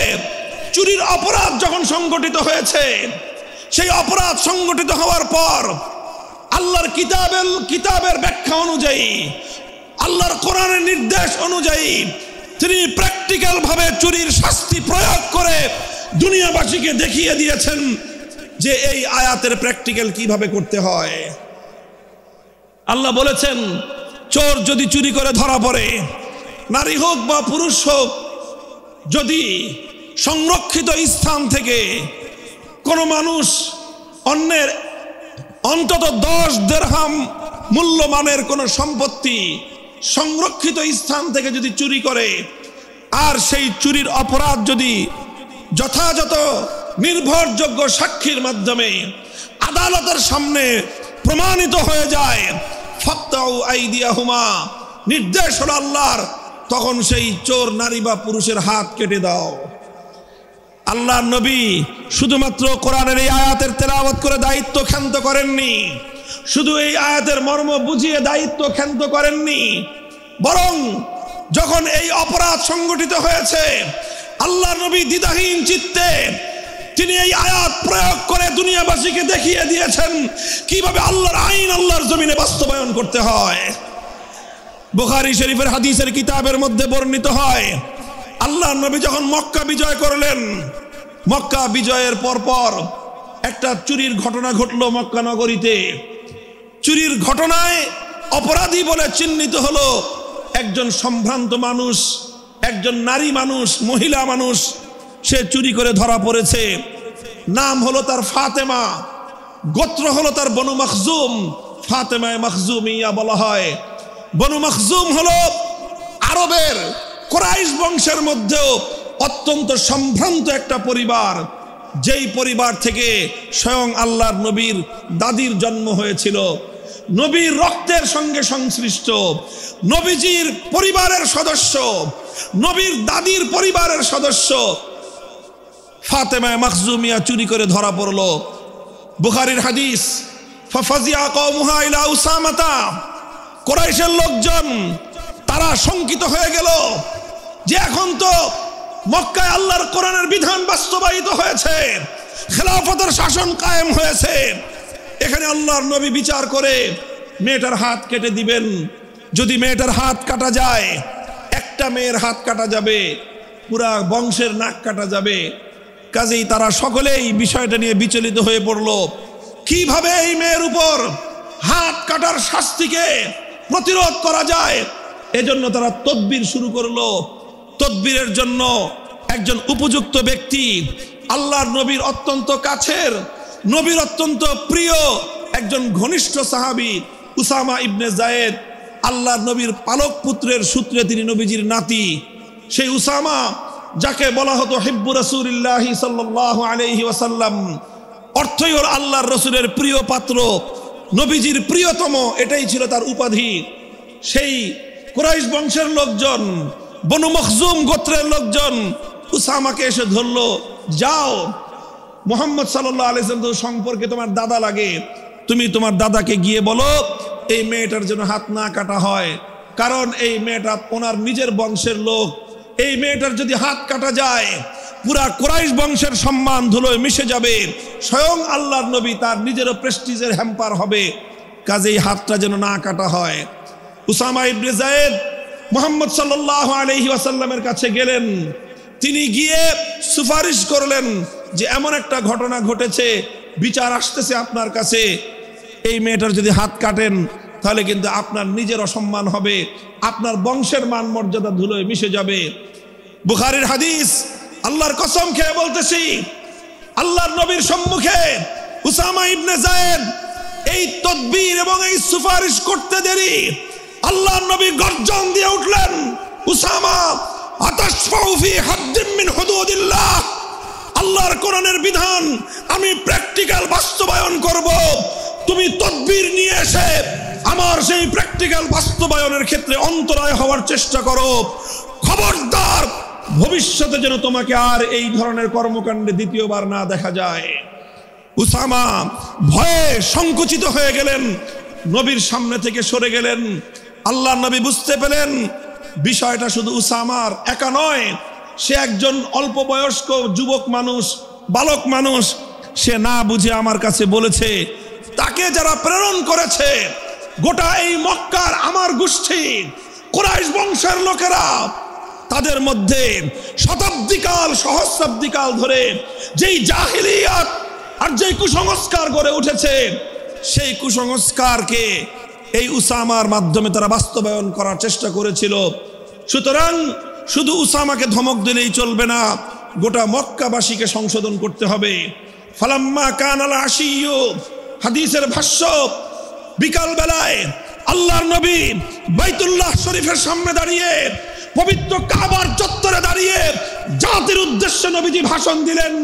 চুরির অপরাধ যখন সংগঠিত হয়েছে, সেই অপরাধ সংগঠিত হওয়ার পর আল্লাহর কিতাবের ব্যাখ্যা অনুযায়ী, আল্লাহর কোরআনের নির্দেশ অনুযায়ী তিনি প্র্যাকটিক্যাল ভাবে চুরির শাস্তি প্রয়োগ করে দুনিয়াবাসীকে দেখিয়ে দিয়েছেন যে এই আয়াতের প্র্যাকটিক্যাল কিভাবে করতে হয়। আল্লাহ বলেছেন, চোর যদি চুরি করে ধরা পড়ে, নারী হোক বা পুরুষ হোক, যদি সংরক্ষিত স্থান থেকে কোনো মানুষ অন্যের অন্তত 10 দিরহাম মূল্যমানের কোনো সম্পত্তি সংরক্ষিত স্থান থেকে যদি চুরি করে, আর সেই চুরির অপরাধ যদি যথাযথ নির্ভরযোগ্য সাক্ষীর মাধ্যমে আদালতের সামনে প্রমাণিত হয়ে যায়, ফাক্তাউ আইদিয়াহুমা, নির্দেশ হলো আল্লাহর, তখন সেই চোর নারী বা পুরুষের হাত কেটে দাও। আল্লাহর নবী শুধুমাত্র কোরআনের এই আয়াতের তেলাওয়াত করে দায়িত্ব ক্ষান্ত করেননি, শুধু এই আয়াতের মর্ম বুঝিয়ে দায়িত্ব ক্ষান্ত করেননি, বরং যখন এই অপরাধ সংগঠিত হয়েছে, আল্লাহর নবী দ্বিধাহীন চিত্তে তিনি এই আয়াত প্রয়োগ করে দুনিয়াবাসীকে দেখিয়ে দিয়েছেন কিভাবে আল্লাহর আইন আল্লাহর জমিনে বাস্তবায়ন করতে হয়। বুখারী শরীফের হাদিসের কিতাবের মধ্যে বর্ণিত হয়, আল্লাহর নবী যখন মক্কা বিজয় করলেন, মক্কা বিজয়ের পরপর একটা চুরির ঘটনা ঘটলো মক্কা নগরীতে। চুরির ঘটনায় অপরাধী বলে চিহ্নিত হলো একজন সম্ভ্রান্ত মানুষ, একজন নারী মানুষ, মহিলা মানুষ। সে চুরি করে ধরা পড়েছে। নাম হলো তার ফাতেমা, গোত্র হলো তার বনু মখজুম, ফাতেমায়ে মখজুমিয়া বলা হয়। বনু মখজুম হলো আরবের কুরাইশ বংশের মধ্যেও অত্যন্ত সম্ভ্রান্ত একটা পরিবার, যেই পরিবার থেকে স্বয়ং আল্লাহর নবীর দাদির জন্ম হয়েছিল, নবীর রক্তের সঙ্গে সংশ্লিষ্ট, নবীজির পরিবারের সদস্য, নবীর দাদির পরিবারের সদস্য ফাতেমায়ে মখজুমিয়া চুরি করে ধরা পড়লো। বুখারীর হাদিস, ফাফাজিয়া কওমুহা ইলা উসামাতা, কুরাইশের লোকজন তারা শঙ্কিত হয়ে গেল যে এখন তো মক্কায় আল্লাহর কোরআনের বিধান বাস্তবায়িত হয়েছে, খেলাফতের শাসন কায়েম হয়েছে, এখানে আল্লাহর নবী বিচার করে মেয়েটার হাত কেটে দিবেন। যদি মেয়েটার হাত কাটা যায়, একটা মেয়ের হাত কাটা যাবে, পুরা বংশের নাক কাটা যাবে। কাজেই তারা সকলেই বিষয়টা নিয়ে বিচলিত হয়ে পড়ল, কিভাবে এই মেয়ের উপর হাত কাটার শাস্তিকে প্রতিরোধ করা যায়। এজন্য তারা তদবির শুরু করলো। তদবিরের জন্য একজন উপযুক্ত ব্যক্তি, আল্লাহর নবীর অত্যন্ত কাছের, নবীর অত্যন্ত প্রিয় একজন ঘনিষ্ঠ সাহাবী উসামা ইবনে যায়েদ, আল্লাহর নবীর পালক পুত্রের সূত্রে তিনি নবীজির নাতি। সেই উসামা, যাকে বলা হতো হিব্বু রাসূলিল্লাহি সাল্লাল্লাহু আলাইহি ওয়াসাল্লাম, অর্থই হল আল্লাহর রসুলের প্রিয় পাত্র, নবীজির প্রিয়তম, এটাই ছিল তার উপাধি। সেই কুরাইশ বংশের লোকজন, বনু মখজুম গোত্রের লোকজন উসামাকে এসে ধরলো, যাও মুহাম্মদ সাল্লাল্লাহু আলাইহি ওয়াসাল্লাম সম্পর্কে তোমার দাদা লাগে, তুমি তোমার দাদাকে গিয়ে বলো এই মেয়েটার জন্য হাত না কাটা হয়, কারণ এই মেয়েটা ওনার নিজের বংশের লোক। এই মেয়েটার যদি হাত কাটা যায়, পুরা কুরাইশ বংশের সম্মান ধুলোয় মিশে যাবে, স্বয়ং আল্লাহর নবী তার নিজেরও প্রেস্টিজের হ্যাম্পার হবে, কাজেই হাতটা যেন না কাটা হয়। উসামা ইবনে যায়েদ মুহাম্মদ সাল্লাল্লাহু আলাইহি ওয়াসাল্লামের কাছে গেলেন। তিনি গিয়ে সুপারিশ করলেন যে এমন একটা ঘটনা ঘটেছে, বিচার আসতেছে আপনার কাছে, এই মেয়েটার যদি হাত কাটেন তাহলে কিন্তু আপনার নিজের অসম্মান হবে, আপনার বংশের মান মর্যাদা ধুলোয় মিশে যাবে। বুখারীর হাদিস, আল্লাহর কসম খেয়ে বলতেছি, আল্লাহর নবীর সম্মুখে উসামা ইবনে যায়েদ এই তদবির এবং এই সুপারিশ করতে দেরি, আল্লাহর নবী গর্জন দিয়ে উঠলেন, উসামা আতাশফাউ ফি হাদ্দিন মিন হুদুদিল্লাহ, আল্লাহর কোরআনের বিধান আমি প্র্যাকটিক্যাল বাস্তবায়ন করব, তুমি তদবির নিয়ে এসে আমার সেই প্র্যাকটিক্যাল বাস্তবায়নের ক্ষেত্রে অন্তরায় হওয়ার চেষ্টা করো। খবরদার, ভবিষ্যতে যেন তোমাকে আর এই ধরনের কর্মকাণ্ডে দ্বিতীয়বার না দেখা যায়। উসামা ভয়ে সংকুচিত হয়ে গেলেন, নবীর সামনে থেকে সরে গেলেন। আল্লাহর নবী বুঝতে পেলেন বিষয়টা শুধু উসামার একা নয়, সে একজন অল্প বয়স্ক যুবক মানুষ, বালক মানুষ, সে না বুঝে আমার কাছে বলেছে তাকে যারা প্রেরণ করেছে গোটা এই মক্কার আমার গোষ্ঠী কুরাইশ বংশের লোকেরা, তাদের মধ্যে শতাব্দীকাল সহস্রাব্দীকাল ধরে যেই জাহিলিয়াত আর যেই কুসংস্কার গড়ে উঠেছে সেই কুসংস্কারকে এই উসামার মাধ্যমে তারা বাস্তবায়ন করার চেষ্টা করেছিল। সুতরাং শুধু উসামাকে ধমক দিলেই চলবে না, গোটা মক্কাবাসীকে সংশোধন করতে হবে। ফালাম্মা কানাল আশিয়্যু, হাদিসের ভাষ্য, বিকাল বেলায় আল্লাহর নবী বাইতুল্লাহ শরীফের সামনে দাঁড়িয়ে, পবিত্র কাবার চত্বরে দাঁড়িয়ে জাতির উদ্দেশ্যে নবীজি ভাষণ দিলেন।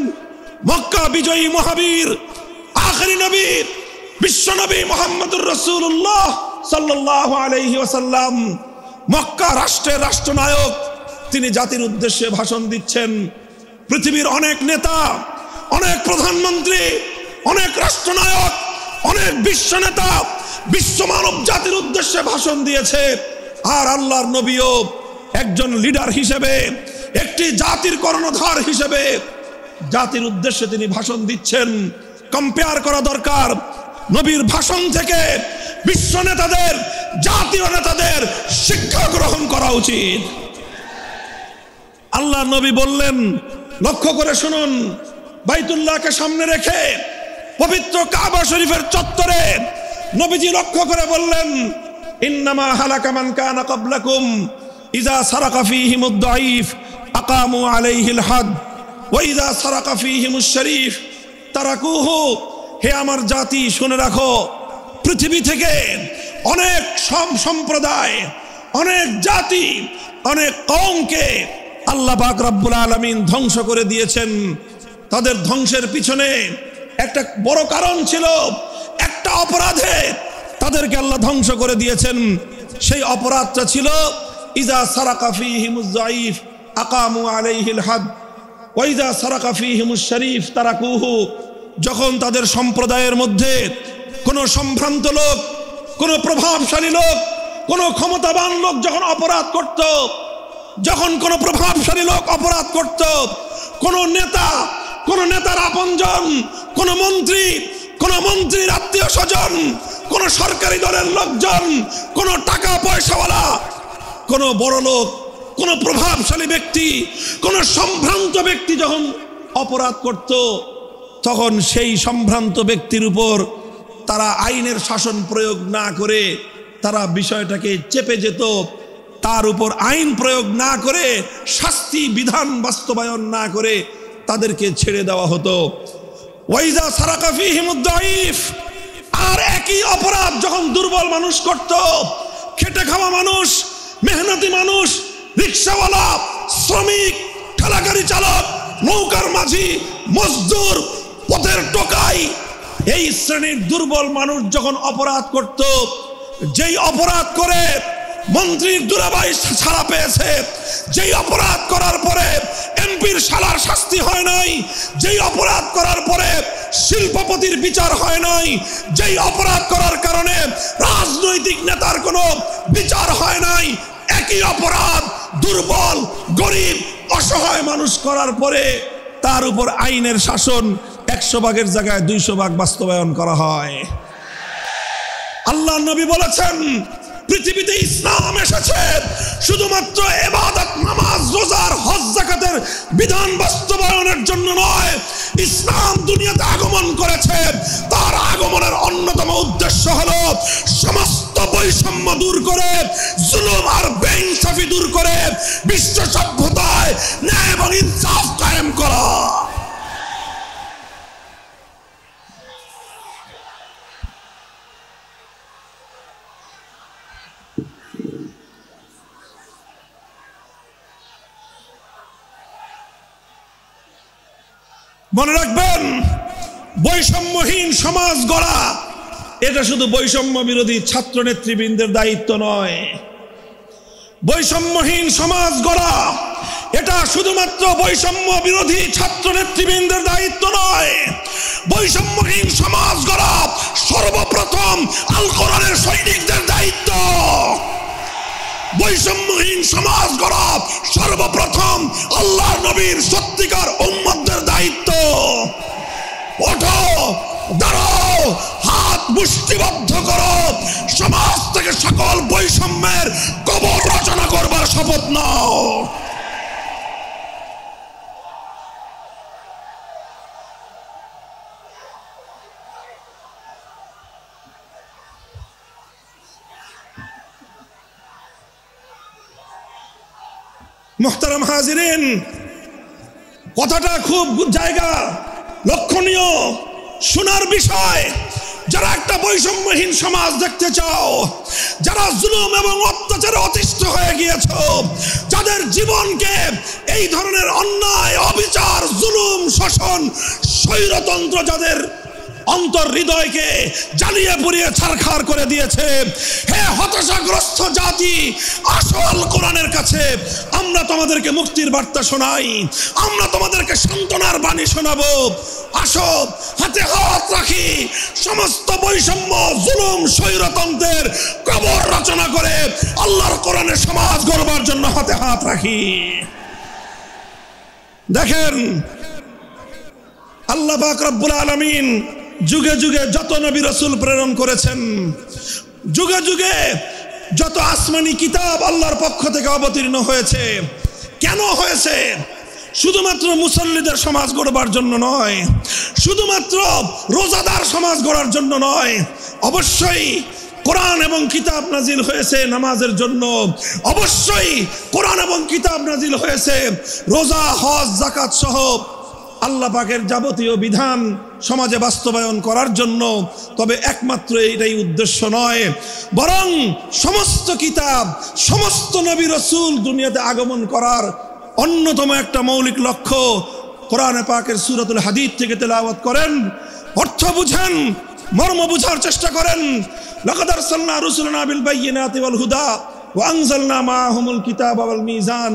মক্কা বিজয়ী মহাবীর আখেরি নবী বিশ্বনবী মুহাম্মদুর রাসূলুল্লাহ সাল্লাল্লাহু আলাইহি ওয়াসাল্লাম, মক্কা রাষ্ট্রের রাষ্ট্রনায়ক, তিনি জাতির উদ্দেশ্যে ভাষণ দিচ্ছেন। পৃথিবীর অনেক নেতা, অনেক প্রধানমন্ত্রী, অনেক রাষ্ট্রনায়ক, অনেক বিশ্ব নেতা বিশ্ব মানব জাতির উদ্দেশ্যে ভাষণ দিয়েছে, আর আল্লাহর নবীও একজন লিডার হিসেবে, একটি জাতির কর্ণধার হিসেবে জাতির উদ্দেশ্যে তিনি ভাষণ দিচ্ছেন। কম্পেয়ার করা দরকার নবীর ভাষণ থেকে বিশ্ব নেতাদের, জাতীয় নেতাদের শিক্ষা গ্রহণ করা উচিত। আল্লাহ নবী বললেন, লক্ষ্য করে শুনুন, বাইতুল্লাহকে সামনে রেখে পবিত্র কাবা শরীফের চত্বরে নবীজি লক্ষ্য করে বললেন, ইন্নামা হালাকা মান কানা ক্বাবলাকুম ইযা সারাকা ফীহিমুদ দাঈফ আকামু আলাইহিল হাদ ওয়া ইযা সারাকা ফীহিমুশ শরীফ তারাকুহু। হে আমার জাতি, শুনে রাখো, পৃথিবী থেকে অনেক সম্প্রদায়, অনেক জাতি, অনেক কওমকে আল্লাহ পাক রব্বুল আলামিন ধ্বংস করে দিয়েছেন। তাদের ধ্বংসের পিছনে একটা বড় কারণ ছিল, একটা অপরাধে তাদেরকে আল্লাহ ধ্বংস করে দিয়েছেন। সেই অপরাধটা ছিল ইযা সারাকা ফীহিমুজ যায়ীফ আকামু আলাইহিল হাদ ওয়া ইযা সারাকা ফীহিমুশ শরীফ তারাকুহু। যখন তাদের সম্প্রদায়ের মধ্যে কোনো সম্ভ্রান্ত লোক, কোনো প্রভাবশালী লোক, কোনো ক্ষমতাবান লোক যখন অপরাধ করত, যখন কোনো প্রভাবশালী লোক অপরাধ করত, কোনো নেতা, কোনো নেতার আপনজন, কোনো মন্ত্রী, কোনো মন্ত্রীর আত্মীয় স্বজন, কোনো সরকারি দলের লোকজন, কোনো টাকা পয়সাওয়ালা, কোনো বড় লোক, কোনো প্রভাবশালী ব্যক্তি, কোনো সম্ভ্রান্ত ব্যক্তি যখন অপরাধ করত, তখন সেই সম্ভ্রান্ত ব্যক্তির উপর তারা আইনের শাসন প্রয়োগ না করে তারা বিষয়টাকে চেপে যেত, তার উপর আইন প্রয়োগ না করে, শাস্তি বিধান বাস্তবায়ন না করে তাদেরকে ছেড়ে দেওয়া হতো। ওয়াইজা সারাকা ফীহিমুদ দাঈফ, আর একই অপরাধ যখন দুর্বল মানুষ করত, খেটে খাওয়া মানুষ, মেহনতি মানুষ, রিকশাওয়ালা, শ্রমিক, ঠেলাগাড়ি চালক, নৌকার মাঝি, মজদুর, পথের টোকাই, এই শ্রেণীর দুর্বল মানুষ যখন অপরাধ করত, যেই অপরাধ করে মন্ত্রীর দুলাভাই ছাড়া পেয়েছে, যেই অপরাধ করার পরে এমপির শালার শাস্তি হয় নাই, যেই অপরাধ করার পরে শিল্পপতির বিচার হয় নাই, যেই অপরাধ করার কারণে রাজনৈতিক নেতার কোনো বিচার হয় নাই, একই অপরাধ দুর্বল, গরিব, অসহায় মানুষ করার পরে তার উপর আইনের শাসন 100 ভাগের জায়গায় 200 ভাগ বাস্তবায়ন করা হয়। আল্লাহ নবী বলেছেন, পৃথিবীতে ইসলাম এসেছে শুধুমাত্র ইবাদত, নামাজ, রোজার, হজ, যাকাতের বিধান বাস্তবায়নের জন্য নয়। ইসলাম দুনিয়াতে আগমন করেছে, তার আগমনের অন্যতম উদ্দেশ্য হলো সমস্ত বৈষম্য দূর করে, জুলুম আর বেইনসাফি দূর করে বিশ্ব সভ্যতায় ন্যায় এবং ইনসাফ কায়েম করা। মনে রাখবেন, বৈষম্যহীন সমাজ গড়া এটা শুধু বৈষম্য বিরোধী ছাত্র নেতৃবৃন্দের দায়িত্ব নয়। বৈষম্যহীন সমাজ গড়া এটা শুধুমাত্র বৈষম্য বিরোধী ছাত্র নেতৃবৃন্দের দায়িত্ব নয়। বৈষম্যহীন সমাজ গড়া সর্বপ্রথম আল কোরআনের সৈনিকদের দায়িত্ব। বৈষম্যহীন সমাজ গড়া সর্বপ্রথম আল্লাহর নবীর সত্যিকার উম্মতদের দায়িত্ব। ওঠো, দাঁড়াও, হাত মুষ্টিবদ্ধ করো, সমাজ থেকে সকল বৈষম্যের কবর রচনা করবার শপথ নাও। মুহতারাম হাজিরিন, কথাটা খুব জায়গা লক্ষণীয়, শোনার বিষয়। যারা একটা বৈষম্যহীন সমাজ দেখতে চাও, যারা জুলুম এবং অত্যাচারে অতিষ্ঠ হয়ে গিয়েছ, যাদের জীবনকে এই ধরনের অন্যায়, অবিচার, জুলুম, শোষণ, স্বৈরতন্ত্র যাদের অন্তর হৃদয়কে জ্বালিয়ে পুড়িয়ে ছারখার করে দিয়েছে, হে হতাশাগ্রস্ত জাতি, আসল কোরআনের কাছে আমরা তোমাদেরকে মুক্তির বার্তা শোনাই, আমরা তোমাদেরকে সান্ত্বনার বাণী শোনাবো। আসো, হাতে হাত রাখি, সমস্ত বৈষম্য, জুলুম, স্বৈরতন্ত্রের কবর রচনা করে আল্লাহর কোরআনের সমাজ গড়বার জন্য হাতে হাত রাখি। দেখেন, আল্লাহ পাক রব্বুল আলামিন যুগে যুগে যত নবী রাসূল প্রেরণ করেছেন, যুগে যুগে যত আসমানি কিতাব আল্লাহর পক্ষ থেকে অবতীর্ণ হয়েছে, কেন হয়েছে? শুধুমাত্র মুসল্লিদের সমাজ গড়বার জন্য নয়, শুধুমাত্র রোজাদার সমাজ গড়ার জন্য নয়, অবশ্যই কোরআন এবং কিতাব নাজিল হয়েছে নামাজের জন্য, অবশ্যই কোরআন এবং কিতাব নাজিল হয়েছে রোজা, হজ, যাকাত সহ আল্লাহ পাকের যাবতীয় বিধান সমাজে বাস্তবায়ন করার জন্য। তবে একমাত্র এটাই উদ্দেশ্য নয়, বরং সমস্ত কিতাব, সমস্ত নবী রাসূল দুনিয়াতে আগমন করার অন্যতম একটা মৌলিক লক্ষ্য। কোরআনে পাকের সূরাতুল হাদীদ থেকে তেলাওয়াত করেন, অর্থ বুঝেন, মর্ম বুঝার চেষ্টা করেন। লাকাদ আরসালনা রুসুলানা বিল বায়িনাতি ওয়াল হুদা ওয়া আনজালনা মাআহুমুল কিতাবা ওয়াল মিজান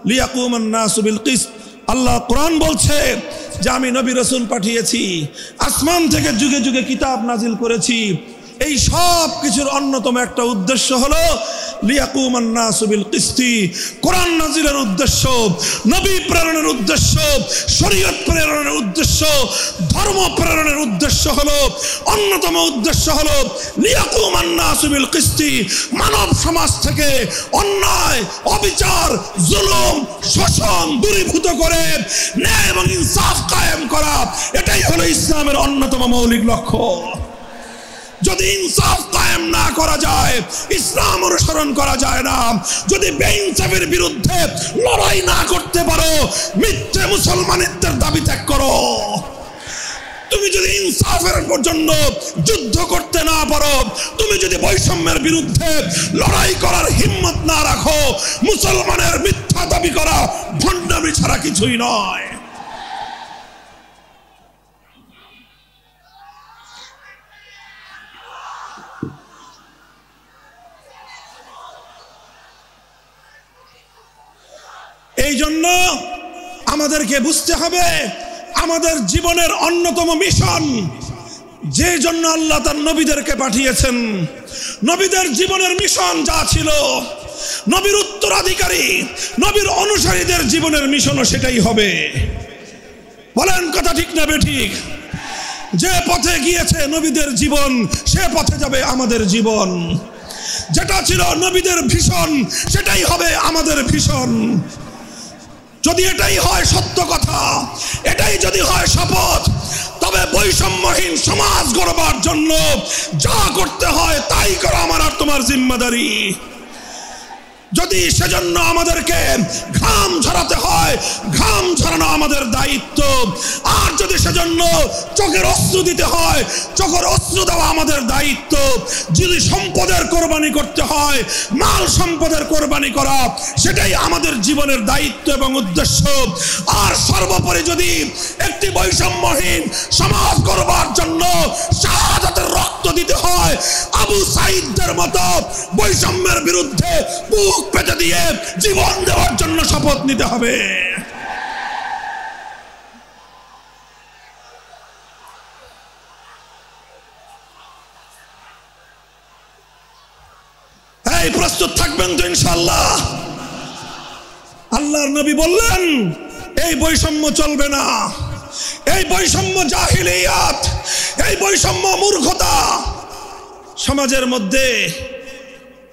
লিয়াকুমান নাসু বিল কিসত। আল্লাহ কোরআন বলছে যে আমি নবী রাসূল পাঠিয়েছি, আসমান থেকে যুগে যুগে কিতাব নাজিল করেছি। এই সব কিছুর অন্যতম একটা উদ্দেশ্য হলো লিয়াকুমান নাসু বিল কিসতি। কোরআন নাজিলের উদ্দেশ্য, নবী প্রেরণের উদ্দেশ্য, শরীয়ত প্রেরণের উদ্দেশ্য, ধর্ম প্রেরণের উদ্দেশ্য হলো, অন্যতম উদ্দেশ্য হলো লিয়াকুমান নাসু বিল কিসতি। মানব সমাজ থেকে অন্যায়, অবিচার, জুলুম, শোষণ দূরীভূত করে ন্যায় এবং ইনসাফ কায়েম করা, এটাই হলো ইসলামের অন্যতম মৌলিক লক্ষ্য। যদি ইনসাফ কায়েম না করা যায়, ইসলাম অনুসরণ করা যায় না। যদি বেইনসাফের বিরুদ্ধে লড়াই না করতে পারো, মিথ্যে মুসলমানিত্বের দাবি ত্যাগ করো। তুমি যদি ইনসাফের জন্য যুদ্ধ করতে না পারো, তুমি যদি বৈষম্যের বিরুদ্ধে লড়াই করার হিম্মত না রাখো, মুসলমানের মিথ্যা দাবি করা ভণ্ডামি ছাড়া কিছুই নয়। এই জন্য আমাদেরকে বুঝতে হবে, আমাদের জীবনের অন্যতম মিশন, যে জন্য আল্লাহ তার নবীদেরকে পাঠিয়েছেন, নবীদের জীবনের মিশন যা ছিল, নবীর উত্তরাধিকারী, নবীর অনুসারীদের জীবনের মিশনও সেটাই হবে। বলেন কথা ঠিক না বেঠিক? যে পথে গিয়েছে নবীদের জীবন, সে পথে যাবে আমাদের জীবন। যেটা ছিল নবীদের ভীষণ, সেটাই হবে আমাদের ভীষণ। যদি এটাই হয় সত্য কথা, এটাই যদি হয় শপথ, তবে বৈষম্যহীন সমাজ গড়বার জন্য যা করতে হয় তাই করা আমার আর তোমার জিম্মাদারি। যদি সেজন্য আমাদেরকে ঘাম ঝরাতে হয়, ঘাম ঝরানো আমাদের দায়িত্ব। আর যদি সেজন্য চোখের অশ্রু দিতে হয়, চোখের অশ্রু দেওয়া আমাদের দায়িত্ব। যদি সম্পদের কোরবানি করতে হয়, মাল সম্পদের কোরবানি করা, সেটাই আমাদের জীবনের দায়িত্ব এবং উদ্দেশ্য। আর সর্বোপরি যদি একটি বৈষম্যহীন সমাজ গড়বার জন্য শাহাদাতের রক্ত দিতে হয়, আবু সাঈদদের মতো বৈষম্যের বিরুদ্ধে বুক পেতে দিয়ে জীবন দেওয়ার জন্য শপথ নিতে হবে। এই প্রস্তুত থাকবেন তো? ইনশাআল্লাহ? আল্লাহর নবী বললেন এই বৈষম্য চলবে না, এই বৈষম্য জাহিলিয়াত, এই বৈষম্য মূর্খতা। সমাজের মধ্যে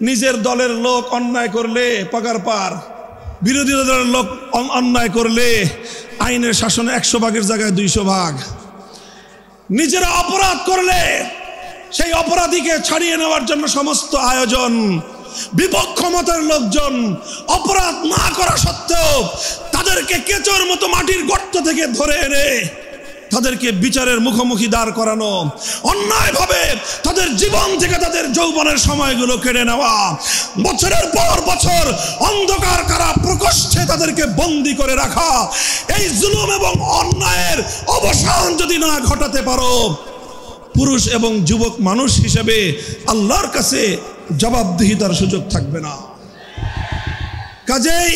নিজের দলের লোক অন্যায় করলে পগার পার, বিরোধী দলের লোক অন্যায় করলে আইনের শাসনে 100 ভাগের জায়গায় 200 ভাগ। নিজেরা অপরাধ করলে সেই অপরাধীকে ছাড়িয়ে নেওয়ার জন্য সমস্ত আয়োজন। বিপক্ষ মতের লোকজন অপরাধ না করা সত্ত্বেও তাদেরকে কেচোর মতো মাটির গর্ত থেকে ধরে এনে তাদেরকে বিচারের মুখোমুখি দাঁড় করানো, অন্যায়ভাবে তাদের জীবন থেকে তাদের যৌবনের সময়গুলো কেড়ে নেওয়া, বছরের পর বছর অন্ধকার কারা প্রকোষ্ঠে তাদেরকে বন্দী করে রাখা, এই জুলুম এবং অন্যায়ের অবসান যদি না ঘটাতে পারো, পুরুষ এবং যুবক মানুষ হিসেবে আল্লাহর কাছে জবাবদিহিতার সুযোগ থাকবে না। কাজেই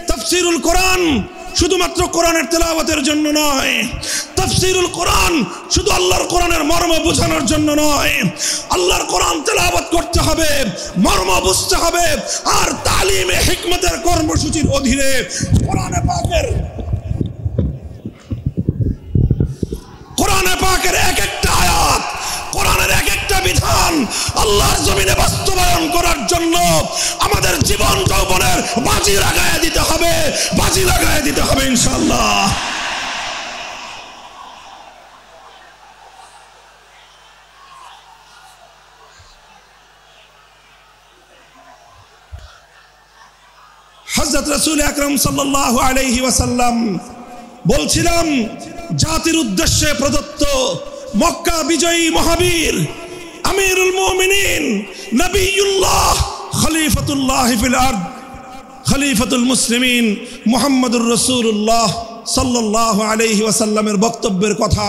তাফসীরুল কোরআন শুধুমাত্র কোরআনের তেলাওয়াতের জন্য নয়, তাফসীরুল কোরআন শুধু আল্লাহর কোরআনের মর্ম বোঝানোর জন্য নয়। আল্লাহর কোরআন তেলাওয়াত করতে হবে, মর্ম বুঝতে হবে, আর তালিমে হিকমতের কর্মসূচির অধীনে কোরআনে পাকের এক একটা আয়াত, কোরআনের এক একটা বিধান আল্লাহর জমিনে বাস্তবায়ন করার জন্য আমাদের জীবন যৌবনের বাজি লাগায় দিতে হবে, বাজি লাগায় দিতে হবে ইনশাআল্লাহ। হযরত রাসূল আকরাম সাল্লাল্লাহু আলাইহি ওয়াসাল্লাম বলছিলাম, জাতির উদ্দেশ্যে প্রদত্ত মক্কা বিজয়ী মহাবীর আমিরুল মুমিনিন নবিয়ুল্লাহ খলিফাতুল্লাহ ফিল আরদ খলিফাতুল মুসলিমিন মুহাম্মদুর রাসূলুল্লাহ সাল্লাল্লাহু আলাইহি ওয়াসাল্লামের বক্তব্যের কথা।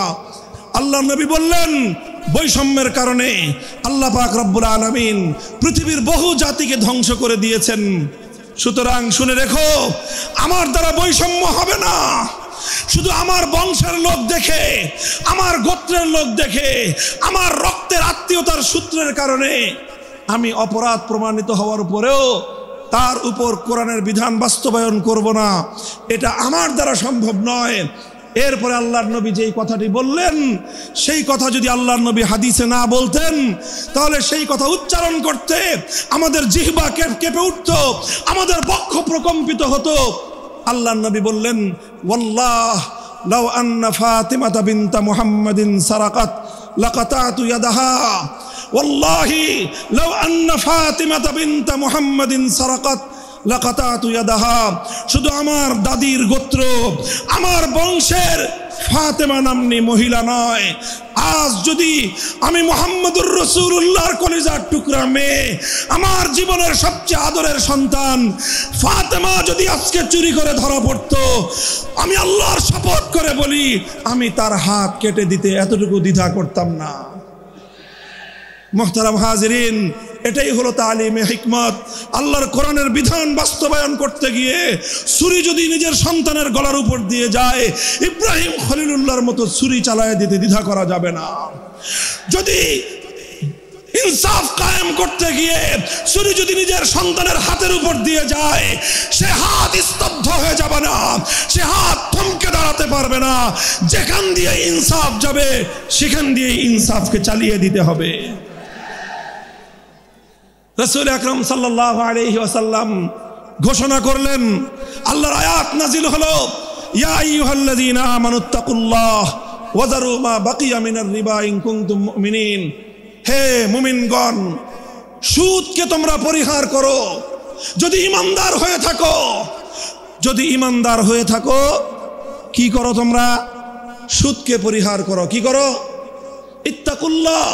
আল্লাহর নবী বললেন, বৈষম্যের কারণে আল্লাহ পাক রব্বুল আলামিন পৃথিবীর বহু জাতিকে ধ্বংস করে দিয়েছেন। সুতরাং শুনে রেখো, আমার দ্বারা বৈষম্য হবে না। শুধু আমার বংশের লোক দেখে, আমার গোত্রের লোক দেখে, আমার রক্তের আত্মীয়তার সূত্রের কারণে আমি অপরাধ প্রমাণিত হওয়ার পরেও তার উপর কোরআনের বিধান বাস্তবায়ন করব না, এটা আমার দ্বারা সম্ভব নয়। এরপরে আল্লাহর নবী যেই কথাটি বললেন, সেই কথা যদি আল্লাহর নবী হাদিসে না বলতেন, তাহলে সেই কথা উচ্চারণ করতে আমাদের জিহ্বা কেঁপে উঠত, আমাদের বক্ষ প্রকম্পিত হতো। আল্লাহর নবী বললেন, ওয়াল্লাহ লাউ আন্না ফাতিমাতা বিনতা মুহাম্মাদিন সারাকাত লাকাতাতু ইয়াদাহা, ওয়াল্লাহি লাউ আন্না ফাতিমাতা বিনতা মুহাম্মাদিন সারাকাত লাকাতাতু ইয়াদাহা। শুধু আমার দাদির গোত্র, আমার বংশের ফাতেমা নামনি মহিলা নয়, আজ যদি আমি মুহাম্মদুর রাসূলুল্লাহর কলিজার টুকরা মেয়ে, আমার জীবনের সবচেয়ে আদরের সন্তান ফাতেমা যদি আজকে চুরি করে ধরা পড়তো, আমি আল্লাহর শপথ করে বলি, আমি তার হাত কেটে দিতে এতটুকু দ্বিধা করতাম না। মুহতারাম হাজিরিন, এটাই হলো তালিমে হিকমত। আল্লাহর কোরআনের বিধান বাস্তবায়ন করতে গিয়ে ছুরি যদি নিজের সন্তানের গলার উপর দিয়ে যায়, ইব্রাহিম খলিলুল্লাহর মতো ছুরি চালায় দিতে দ্বিধা করা যাবে না। যদি ইনসাফ কায়েম করতে গিয়ে ছুরি যদি নিজের সন্তানের হাতের উপর দিয়ে যায়, সে হাত স্তব্ধ হয়ে যাবে না, সে হাত থমকে দাঁড়াতে পারবে না। যেখান দিয়ে ইনসাফ যাবে সেখান দিয়ে ইনসাফকে চালিয়ে দিতে হবে। রাসূল আকরাম সাল্লাল্লাহু আলাইহি ওয়াসাল্লাম ঘোষণা করলেন, আল্লাহর আয়াত নাজিল হলো, ইয়া আইয়ুহাল্লাযীনা আমানুত্তাকুল্লাহ ওয়া যারু মা বাকিয়া মিনার রিবা ইন কুনতুম মুমিনিন। হে মুমিনগণ, সুদকে তোমরা পরিহার করো যদি ঈমানদার হয়ে থাকো। যদি ঈমানদার হয়ে থাকো, কি করো তোমরা? সুদকে পরিহার করো। কি করো? ইত্তাকুল্লাহ,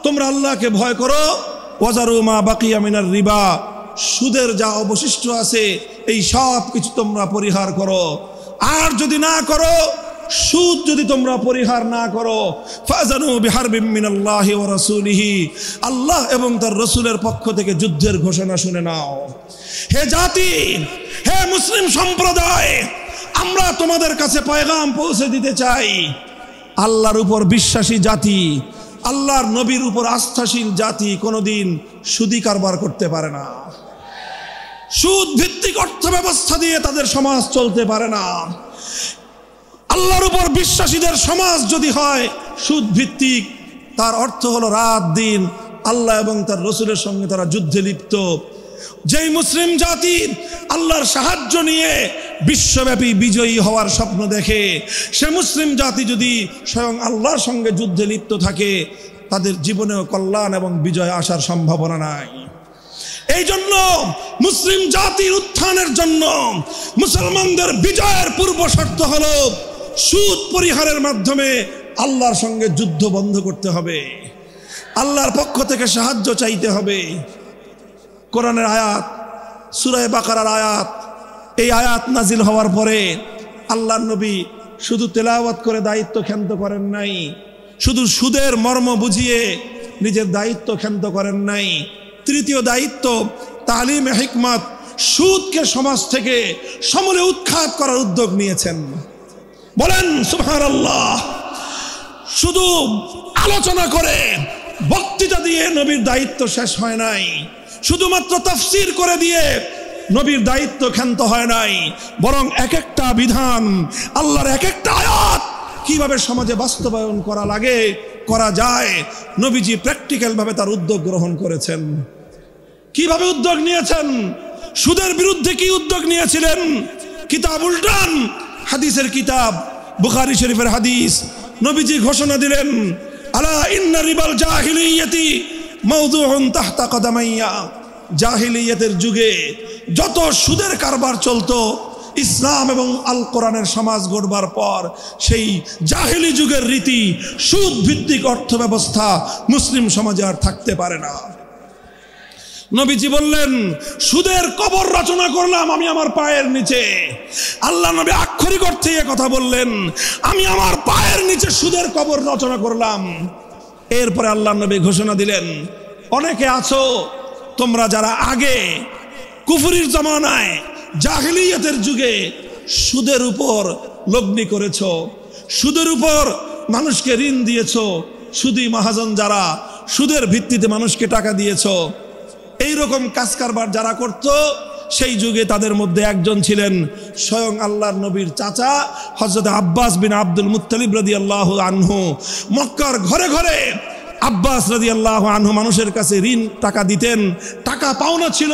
তোমরা আল্লাহকে ভয় করো। ওয়াজারু মা বাকিয়া মিনার রিবা, সুদের যা অবশিষ্ট আছে এই সব কিছু তোমরা পরিহার করো। আর যদি না করো, সুদ যদি তোমরা পরিহার না করো, ফাজানু বিহারবিম মিনাল্লাহি ওয়া রাসূলিহি, আল্লাহ এবং তার রাসূলের পক্ষ থেকে যুদ্ধের ঘোষণা শুনে নাও। হে জাতি, হে মুসলিম সম্প্রদায়, আমরা তোমাদের কাছে পয়গাম পৌঁছে দিতে চাই, আল্লাহর উপর বিশ্বাসী জাতি, আল্লাহর নবীর উপর আস্থাশীল জাতি কোনোদিন সুদি কারবার করতে পারে না। সুদ ভিত্তিক অর্থ ব্যবস্থা দিয়ে তাদের সমাজ চলতে পারে না। আল্লাহর উপর বিশ্বাসীদের সমাজ যদি হয় সুদ ভিত্তিক, তার অর্থ হলো রাত দিন আল্লাহ এবং তার রসুলের সঙ্গে তারা যুদ্ধে লিপ্ত। যেই মুসলিম জাতি আল্লাহর সাহায্য নিয়ে বিশ্বব্যাপী বিজয়ী হওয়ার স্বপ্ন দেখে, সে মুসলিম জাতি যদি স্বয়ং আল্লাহর সঙ্গে যুদ্ধে লিপ্ত থাকে, তাদের জীবনেও কল্যাণ এবং বিজয় আসার সম্ভাবনা নাই। এই জন্য মুসলিম জাতির উত্থানের জন্য মুসলমানদের বিজয়ের পূর্ব শর্ত হলো সুদ পরিহারের মাধ্যমে আল্লাহর সঙ্গে যুদ্ধ বন্ধ করতে হবে, আল্লাহর পক্ষ থেকে সাহায্য চাইতে হবে। কোরআনের আয়াত, সূরা বাকারার আয়াত, এই আয়াত নাজিল হওয়ার পরে আল্লাহর নবী শুধু তেলাওয়াত করে দায়িত্ব ক্ষান্ত করেন নাই, শুধু সুদের মর্ম বুঝিয়ে নিজের দায়িত্ব ক্ষান্ত করেন নাই। তৃতীয় দায়িত্ব তালিমে হিকমত, সুদকে সমাজ থেকে সমূলে উৎখাত করার উদ্যোগ নিয়েছেন। বলেন সুবহানাল্লাহ। শুধু আলোচনা করে বক্তৃতা দিয়ে নবীর দায়িত্ব শেষ হয় নাই, শুধুমাত্র তাফসীর করে দিয়ে নবীর দায়িত্ব ক্ষান্ত হয় নাই, বরং এক একটা বিধান, আল্লাহর এক একটা আয়াত কিভাবে সমাজে বাস্তবায়ন করা লাগে, করা যায়, নবীজি প্র্যাকটিক্যাল ভাবে তার উদ্যোগ গ্রহণ করেছেন। কিভাবে উদ্যোগ নিয়েছেন? সুদের বিরুদ্ধে কি উদ্যোগ নিয়েছিলেন? কিতাব উল্টান, হাদিসের কিতাব, বুখারী শরীফের হাদিস, নবীজি ঘোষণা দিলেন, আলা ইন্না রিবাল জাহিলিয়াতি মাওদুউন তাহতা কদামাইয়া। জাহিলিয়াতের যুগে যত সুদের কারবার চলতো, ইসলাম এবং আল কোরআনের সমাজ গড়বার পর সেই জাহিলি যুগের রীতি, সুদ ভিত্তিক অর্থ ব্যবস্থা মুসলিম সমাজে আর থাকতে পারে না। নবীজি বললেন, সুদের কবর রচনা করলাম আমি আমার পায়ের নিচে। আল্লাহ নবী আক্ষরিক অর্থে এ কথা বললেন, আমি আমার পায়ের নিচে সুদের কবর রচনা করলাম। এরপরে আল্লাহ নবী ঘোষণা দিলেন, অনেকে আছো তোমরা যারা আগে কুফরির জামানায় জাহিলিয়াতের যুগে সুদের উপর লগ্নি করেছো, সুদের উপর মানুষকে ঋণ দিয়েছো, সুদী মহাজন যারা সুদের ভিত্তিতে মানুষকে টাকা দিয়েছো, এইরকম কাজ কারবার যারা করত, সেই যুগে তাদের মধ্যে একজন ছিলেন স্বয়ং আল্লাহর নবীর চাচা হযরত আব্বাস বিন আব্দুল মুত্তালিব রাদিয়াল্লাহু আনহু। মক্কার ঘরে ঘরে আব্বাস রাদিয়াল্লাহু আনহু মানুষের কাছে ঋণ টাকা দিতেন, টাকা পাওনা ছিল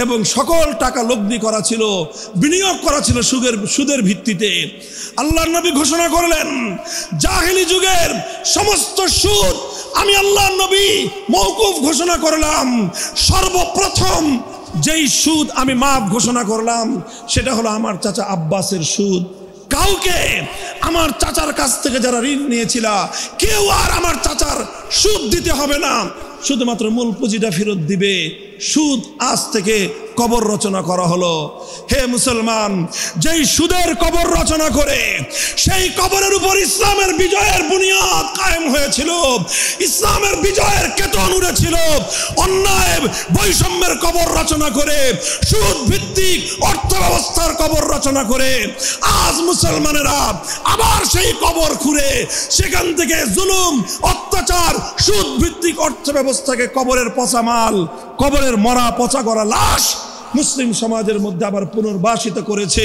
এবং সকল টাকা লগ্নি করা ছিল, বিনিয়োগ করা ছিল সুদের ভিত্তিতে। আল্লাহর নবী ঘোষণা করলেন, জাহেলি যুগের সমস্ত সুদ আমি আল্লাহর নবী মওকুফ ঘোষণা করলাম। সর্বপ্রথম যেই সুদ আমি মাফ ঘোষণা করলাম সেটা হলো আমার চাচা আব্বাসের সুদ। কাউকে আমার চাচার কাছ থেকে যারা ঋণ নিয়েছিল, কেউ আর আমার চাচার সুদ দিতে হবে না, শুধুমাত্র মূল পুঁজিটা ফেরত দিবে। সুদ আজ থেকে কবর রচনা করা হলো। হে মুসলমান, যেই সুদের কবর রচনা করে সেই কবরের উপর ইসলামের বিজয়ের বুনিয়াদ কায়েম হয়েছিল, ইসলামের বিজয়ের কেতন উড়েছিল। অন্যায় বৈষম্যের কবর রচনা করে, সুদ ভিত্তিক অর্থ ব্যবস্থার কবর রচনা করে আজ মুসলমানেরা আবার সেই কবর খুঁড়ে সেখান থেকে জুলুম, অত্যাচার, সুদ ভিত্তিক অর্থ ব্যবস্থাকে কবরের পচা মাল, কবরের মরা পচা করা লাশ মুসলিম সমাজের মধ্যে আবার পুনর্বাসিত করেছে।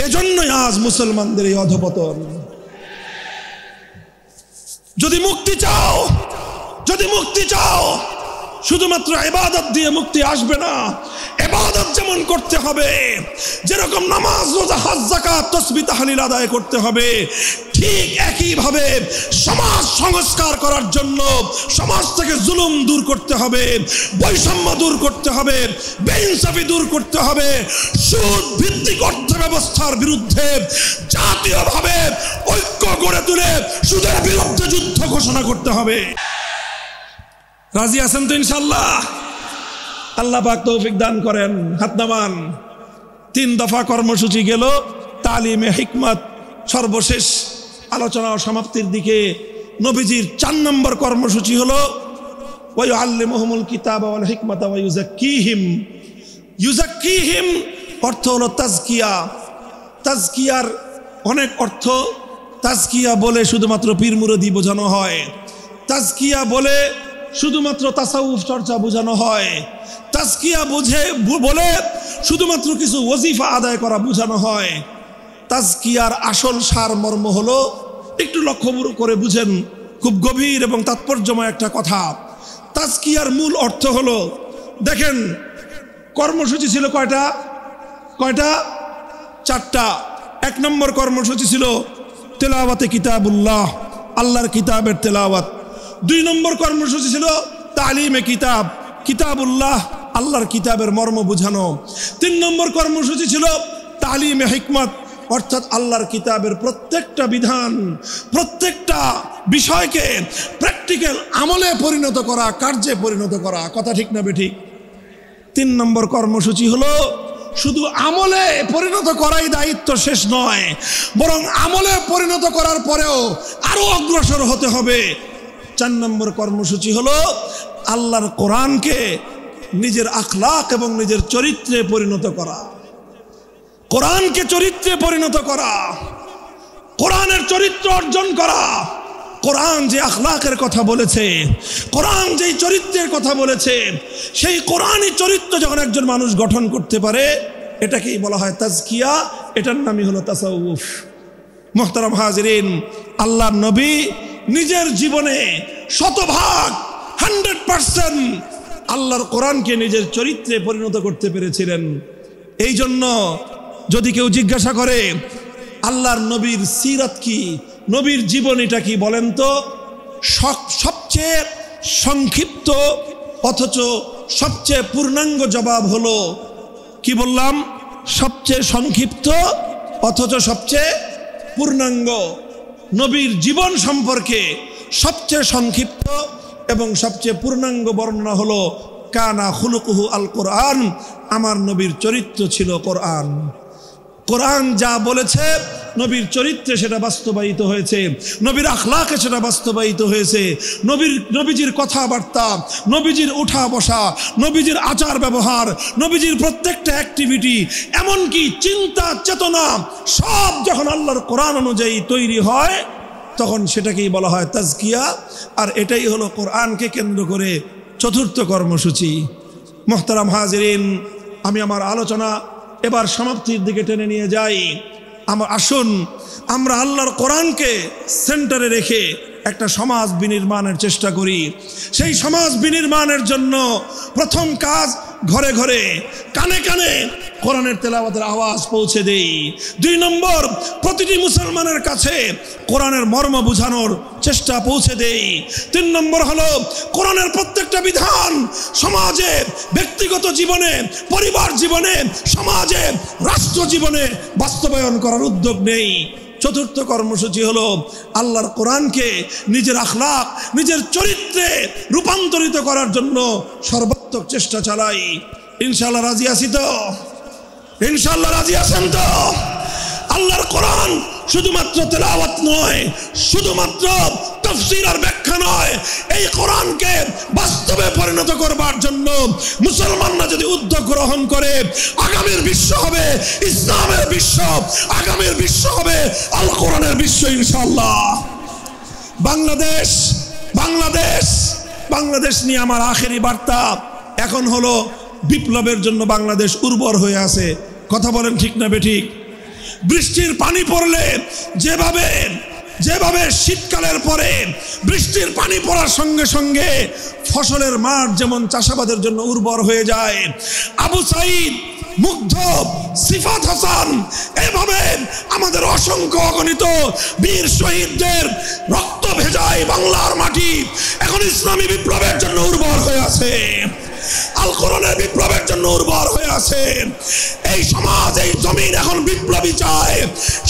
এজন্যই আজ মুসলমানদের এই অধপতন। যদি মুক্তি চাও, যদি মুক্তি চাও, শুধুমাত্র ইবাদত দিয়ে মুক্তি আসবে না। ইবাদত যেমন করতে হবে, যেরকম নামাজ, রোজা, হজ, যাকাত, তাসবিহ, তাহলিল আদায় করতে হবে, ঠিক একইভাবে সমাজ সংস্কার করার জন্য সমাজ থেকে জুলুম দূর করতে হবে, বৈষম্য দূর করতে হবে, বেইনসাফি দূর করতে হবে, সুদ ভিত্তিক অর্থ ব্যবস্থার বিরুদ্ধে জাতীয়ভাবে ঐক্য গড়ে তুলে সুদের বিরুদ্ধে যুদ্ধ ঘোষণা করতে হবে। রাজি আছেন তো ইনশাআল্লাহ? আল্লাহ পাক তৌফিক দান করেন। হাত নামান। 3 দফা কর্মসূচি গেল, তালিমে হিকমত সর্বশেষ আলোচনা ও সমাপ্তির দিকে। নবীজির 4 নম্বর কর্মসূচি হলো ওয়া ইউআল্লিমুহুমুল কিতাবা ওয়াল হিকমাতা ওয়া ইউযাক্কিহিম। ইউযাক্কিহিম অর্থ হলো তাজকিয়া। তাজকিয়ার অনেক অর্থ। তাজকিয়া বলে শুধুমাত্র পীর মুরিদি বোঝানো হয়, তাজকিয়া বলে শুধুমাত্র তাসাউফ চর্চা বোঝানো হয়, তাজকিয়া বলে শুধুমাত্র কিছু ওয়াজিফা আদায় করা বোঝানো হয়। তাজকিয়ার আসল সারমর্ম হলো, একটু লক্ষ্য করে বুঝেন, খুব গভীর এবং তাৎপর্যময় একটা কথা। তাজকিয়ার মূল অর্থ হলো, দেখেন কর্মসূচি ছিল কয়টা? 4টা। 1 নম্বর কর্মসূচি ছিল তেলাওয়াতে কিতাবুল্লাহ, আল্লাহর কিতাবের তেলাওয়াত। 2 নম্বর কর্মসূচি ছিল তালিমে কিতাবুল্লাহ, আল্লাহর কিতাবের মর্ম বুঝানো। 3 নম্বর কর্মসূচি ছিল তালিমে হিকমত, অর্থাৎ আল্লাহর কিতাবের প্রত্যেকটা বিধান, প্রত্যেকটা বিষয়কে প্র্যাকটিক্যাল আমলে পরিণত করা, কার্যে পরিণত করা। কথা ঠিক না বেঠিক? 3 নম্বর কর্মসূচি হলো শুধু আমলে পরিণত করাই দায়িত্ব শেষ নয়, বরং আমলে পরিণত করার পরেও আরো অগ্রসর হতে হবে। 4 নম্বর কর্মসূচি হলো আল্লাহর কোরআনকে নিজের আখলাক এবং নিজের চরিত্রে পরিণত করা। কোরআনকে চরিত্রে পরিণত করা, কোরআনের চরিত্র অর্জন করা। কোরআন যে আখলাকের কথা বলেছে, কোরআন যেই চরিত্রের কথা বলেছে, সেই কোরআনই চরিত্র যখন একজন মানুষ গঠন করতে পারে, এটাকেই বলা হয় তাজকিয়া। এটার নামই হলো তাসাউফ। মুহতারাম হাজিরিন, আল্লাহর নবী নিজের জীবনে 100% আল্লাহর কোরআনকে নিজের চরিত্রে পরিণত করতে পেরেছিলেন। এই জন্য যদি কেউ জিজ্ঞাসা করে আল্লাহর নবীর সিরাত কি, নবীর জীবনীটা কি, বলেন তো? সবচেয়ে সংক্ষিপ্ত অথচ সবচেয়ে পূর্ণাঙ্গ জবাব হলো, কি বললাম? সবচেয়ে সংক্ষিপ্ত অথচ সবচেয়ে পূর্ণাঙ্গ। নবীর জীবন সম্পর্কে সবচেয়ে সংক্ষিপ্ত এবং সবচেয়ে পূর্ণাঙ্গ বর্ণনা হলো কানা খুলুকুহু আল কোরআন, আমার নবীর চরিত্র ছিল কোরআন। কোরআন যা বলেছে নবীর চরিত্রে সেটা বাস্তবায়িত হয়েছে, নবীর আখলাকে সেটা বাস্তবায়িত হয়েছে। নবীজির কথাবার্তা, নবীজির উঠা বসা, নবীজির আচার ব্যবহার, নবীজির প্রত্যেকটা অ্যাক্টিভিটি, এমনকি চিন্তা চেতনা, সব যখন আল্লাহর কোরআন অনুযায়ী তৈরি হয়, তখন সেটাকেই বলা হয় তাজকিয়া। আর এটাই হলো কোরআনকে কেন্দ্র করে 4র্থ কর্মসূচি। মুহতারাম হাজিরিন, আমি আমার আলোচনা এবার সমাপ্তির দিকে টেনে নিয়ে যাই। আসুন আমরা আল্লাহর কোরআনকে সেন্টারে রেখে একটা সমাজ বিনির্মাণের চেষ্টা করি। সেই সমাজ বিনির্মাণের জন্য প্রথম কাজ, ঘরে ঘরে কানে কানে কোরআনের তেলাওয়াতের আওয়াজ পৌঁছে দেই। 2 নম্বর, প্রতিটি মুসলমানের কাছে কোরআনের মর্ম বোঝানোর চেষ্টা পৌঁছে দেই। 3 নম্বর হলো কোরআনের প্রত্যেকটা বিধান সমাজে, ব্যক্তিগত জীবনে, পরিবার জীবনে, সমাজে, রাষ্ট্র জীবনে বাস্তবায়ন করার উদ্যোগ নেই। 4র্থ কর্মসূচি হলো আল্লাহর কোরআনকে নিজের আখলাক, নিজের চরিত্রে রূপান্তরিত করার জন্য সর্বাত্মক চেষ্টা চালাই। ইনশাআল্লাহ রাজি আছি তো? ইনশাআল্লাহ রাজি আছেন তো? আল্লাহর কোরআন শুধুমাত্র তেলাওয়াত নয়, শুধুমাত্র তাফসীর আর ব্যাখ্যা নয়, এই কোরআনকে বাস্তবে পরিণত করবার জন্য মুসলমানরা যদি উদ্যোগ গ্রহণ করে, আগামীর বিশ্ব হবে ইসলামের বিশ্ব, আগামীর বিশ্ব হবে আল কোরআনের বিশ্ব ইনশাআল্লাহ। বাংলাদেশ নিয়ে আমার আখেরি বার্তা এখন হলো, বিপ্লবের জন্য বাংলাদেশ উর্বর হয়ে আছে। কথা বলেন ঠিক না বেঠিক? বৃষ্টির পানি পড়লে যেভাবে শীতকালের পরে বৃষ্টির পানি পড়ার সঙ্গে সঙ্গে ফসলের মাঠ যেমন চাষাবাদের জন্য উর্বর হয়ে যায়, আবু সাইদ, মুগ্ধ, সিফাত হাসান, এভাবে আমাদের অসংখ্য অগণিত বীর শহীদদের রক্ত ভেজায় বাংলার মাটি এখন ইসলামী বিপ্লবের জন্য উর্বর হয়ে আছে, আল কোরআনের বিপ্লবের জন্য উর্বর হয়ে আছে। এই সমাজ, এই জমিন এখন বিপ্লবী চায়।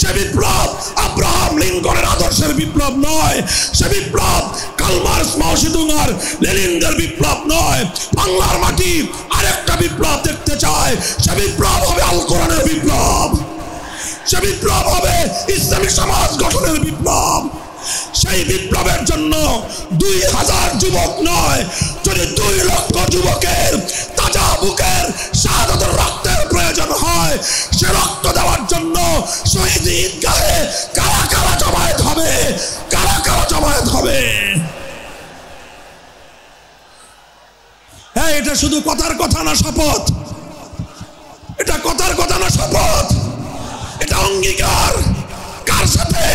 সে বিপ্লব আব্রাহাম লিঙ্কনের আদর্শের বিপ্লব নয়, সে বিপ্লব কার্ল মার্কস, মাও সেতুং আর লেনিনদের বিপ্লব নয়। বাংলার মাটি আরেকটা বিপ্লব দেখতে চায়, সে বিপ্লব হবে আল কোরআনের বিপ্লব, সে বিপ্লব হবে ইসলামী সমাজ গঠনের বিপ্লব। সেই বিপ্লবের জন্য 2000 যুবক নয়, যদি 2 লক্ষ যুবকের তাজা বুকের শাহাদাতের রক্তের প্রয়োজন হয়, সে রক্ত দেওয়ার জন্য শহীদ ঈদগাহে কারা কারা জমায়েত হবে, কারা কারা জমায়েত হবে। হ্যাঁ, এটা শুধু কথার কথা না, শপথ। এটা কথার কথা না, শপথ, এটা অঙ্গীকার। কার সাথে?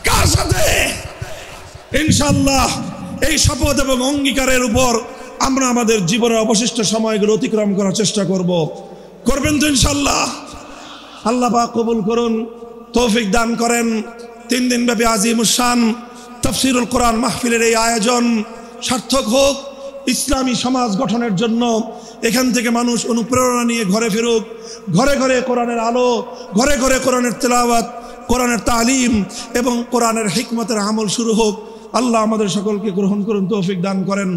কার সাথে? ইনশাআল্লাহ এই শপথ এবং অঙ্গীকারের উপর আমরা আমাদের জীবনের অবশিষ্ট সময়গুলো অতিক্রম করার চেষ্টা করব। করবেন তো ইনশাআল্লাহ? আল্লাহ পাক কবুল করুন, তৌফিক দান করেন। 3 দিন ব্যাপী আজিমুস শান তাফসীরুল কোরআন মাহফিলের এই আয়োজন সার্থক হোক, ইসলামী সমাজ গঠনের জন্য এখান থেকে মানুষ অনুপ্রেরণা নিয়ে ঘরে ফিরুক, ঘরে ঘরে কোরআনের আলো, ঘরে ঘরে কোরআনের তেলাওয়াত, কোরআনের তালিম এবং কোরআনের হিকমতের আমল শুরু হোক। আল্লাহ আমাদের সকলকে গ্রহণ করুন, তৌফিক দান করেন।